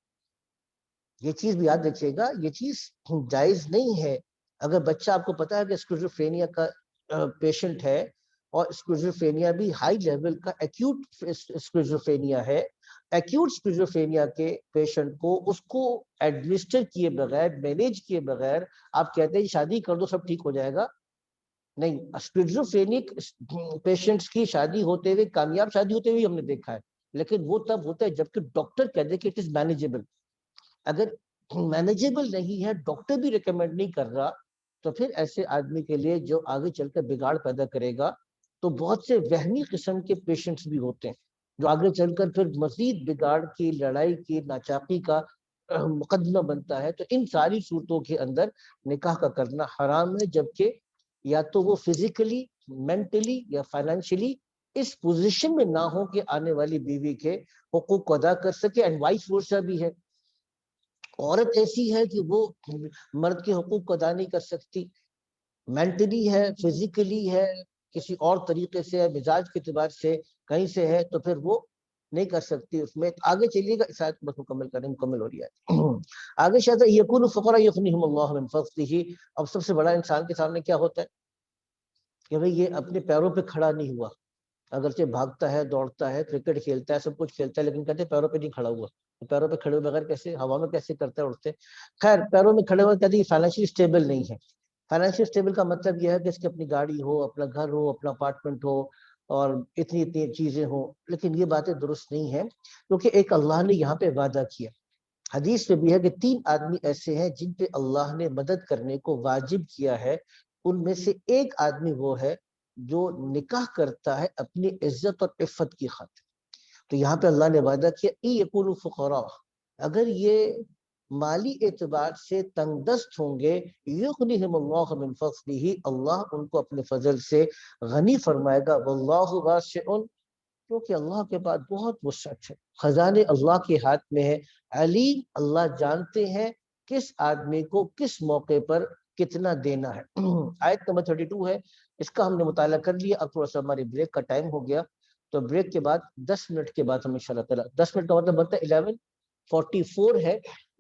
یہ چیز بھی یاد رکھیے گا، یہ چیز جائز نہیں ہے۔ اگر بچہ آپ کو پتا ہے کہ اسکیزوفرینیا کا پیشنٹ ہے، اور اسکیزوفرینیا بھی ہائی لیول کا ایکیوٹ اسکیزوفرینیا ہے، ایکیوٹ اسکیزوفرینیا کے پیشنٹ کو اس کو ایڈمنسٹر کیے بغیر، مینیج کیے بغیر آپ کہتے ہیں شادی کر دو سب ٹھیک ہو جائے گا، نہیں۔ اسکیزوفرینک پیشنٹس کی شادی ہوتے ہوئے، کامیاب شادی ہوتے ہوئے ہم نے دیکھا ہے، لیکن وہ تب ہوتا ہے جبکہ ڈاکٹر کہتے کہ اٹ از مینیجیبل۔ اگر مینیجیبل نہیں ہے، ڈاکٹر بھی ریکمینڈ نہیں کر رہا، تو پھر ایسے آدمی کے لیے جو آگے چل کر بگاڑ پیدا کرے گا، تو بہت سے وہمی قسم کے پیشنٹس بھی ہوتے ہیں جو آگے چل کر پھر مزید بگاڑ کی، لڑائی کی، ناچاقی کا مقدمہ بنتا ہے۔ تو ان ساری صورتوں کے اندر نکاح کا کرنا حرام ہے، جبکہ یا تو وہ فزیکلی، مینٹلی یا فائنینشلی اس پوزیشن میں نہ ہو کہ آنے والی بیوی کے حقوق کو ادا کر سکے، اینڈ وائس ورسا بھی ہے۔ عورت ایسی ہے کہ وہ مرد کے حقوق کو ادا نہیں کر سکتی، مینٹلی ہے، فزیکلی ہے، کسی اور طریقے سے مزاج کے اعتبار سے کہیں سے ہے، تو پھر وہ نہیں کر سکتی اس میں۔ آگے چلیے گا، اس آیت کو بس مکمل کریں، مکمل ہو رہی ہے آگے شاید یکون فقراء یغنیہم اللہ من فضلہ۔ اب سب سے بڑا انسان کے سامنے کیا ہوتا ہے کہ بھئی یہ اپنے پیروں پہ کھڑا نہیں ہوا، اگرچہ بھاگتا ہے، دوڑتا ہے، کرکٹ کھیلتا ہے، سب کچھ کھیلتا ہے، لیکن کہتے ہیں پیروں پہ نہیں کھڑا ہوا۔ پیروں پہ کھڑے ہوئے بغیر کیسے ہوا میں کیسے کرتے اڑتے؟ خیر، پیروں میں کھڑے ہوئے کہتے ہیں فائنینشلی اسٹیبل نہیں ہے۔ فائنینشلی اسٹیبل کا مطلب یہ ہے کہ اس کی اپنی گاڑی ہو، اپنا گھر ہو، اپنا اپارٹمنٹ ہو، اور اتنی اتنی چیزیں ہوں، لیکن یہ باتیں درست نہیں ہیں، کیونکہ ایک اللہ نے یہاں پہ وعدہ کیا، حدیث میں بھی ہے کہ 3 آدمی ایسے ہیں جن پہ اللہ نے مدد کرنے کو واجب کیا ہے، ان میں سے ایک آدمی وہ ہے جو نکاح کرتا ہے اپنی عزت اور عفت کی خاطر۔ تو یہاں پہ اللہ نے وعدہ کیا ان یکونوا فقراء، اگر یہ مالی اعتبار سے تنگ دست ہوں گے، یغنیہم اللہ من فضلہ، اللہ ان کو اپنے فضل سے غنی فرمائے گا، واللہ واسع، کیونکہ اللہ کے بعد بہت وسعت ہے، خزانے اللہ کے ہاتھ میں ہے، علیم، اللہ جانتے ہیں کس آدمی کو کس موقع پر کتنا دینا ہے۔ آیت نمبر 32 ہے، اس کا ہم نے مطالعہ کر لیا۔ اب تھوڑا سا ہماری بریک کا ٹائم ہو گیا، تو بریک کے بعد 10 منٹ کے بعد ہم انشاءاللہ تعالیٰ، 10 منٹ کا مطلب بنتا ہے 11:44 ہے،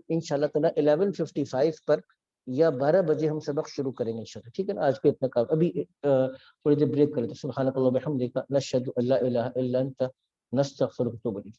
انشاءاللہ تعالیٰ 11:55 پر یا 12 بجے ہم سبق شروع کریں گے انشاءاللہ، ٹھیک ہے نا؟ آج پہ اتنا کام، ابھی تھوڑی دیر بریک کریں۔ سبحانک اللہم وبحمدک، نشہد ان لا الہ الا انت، نستغفرک و نتوب الیک۔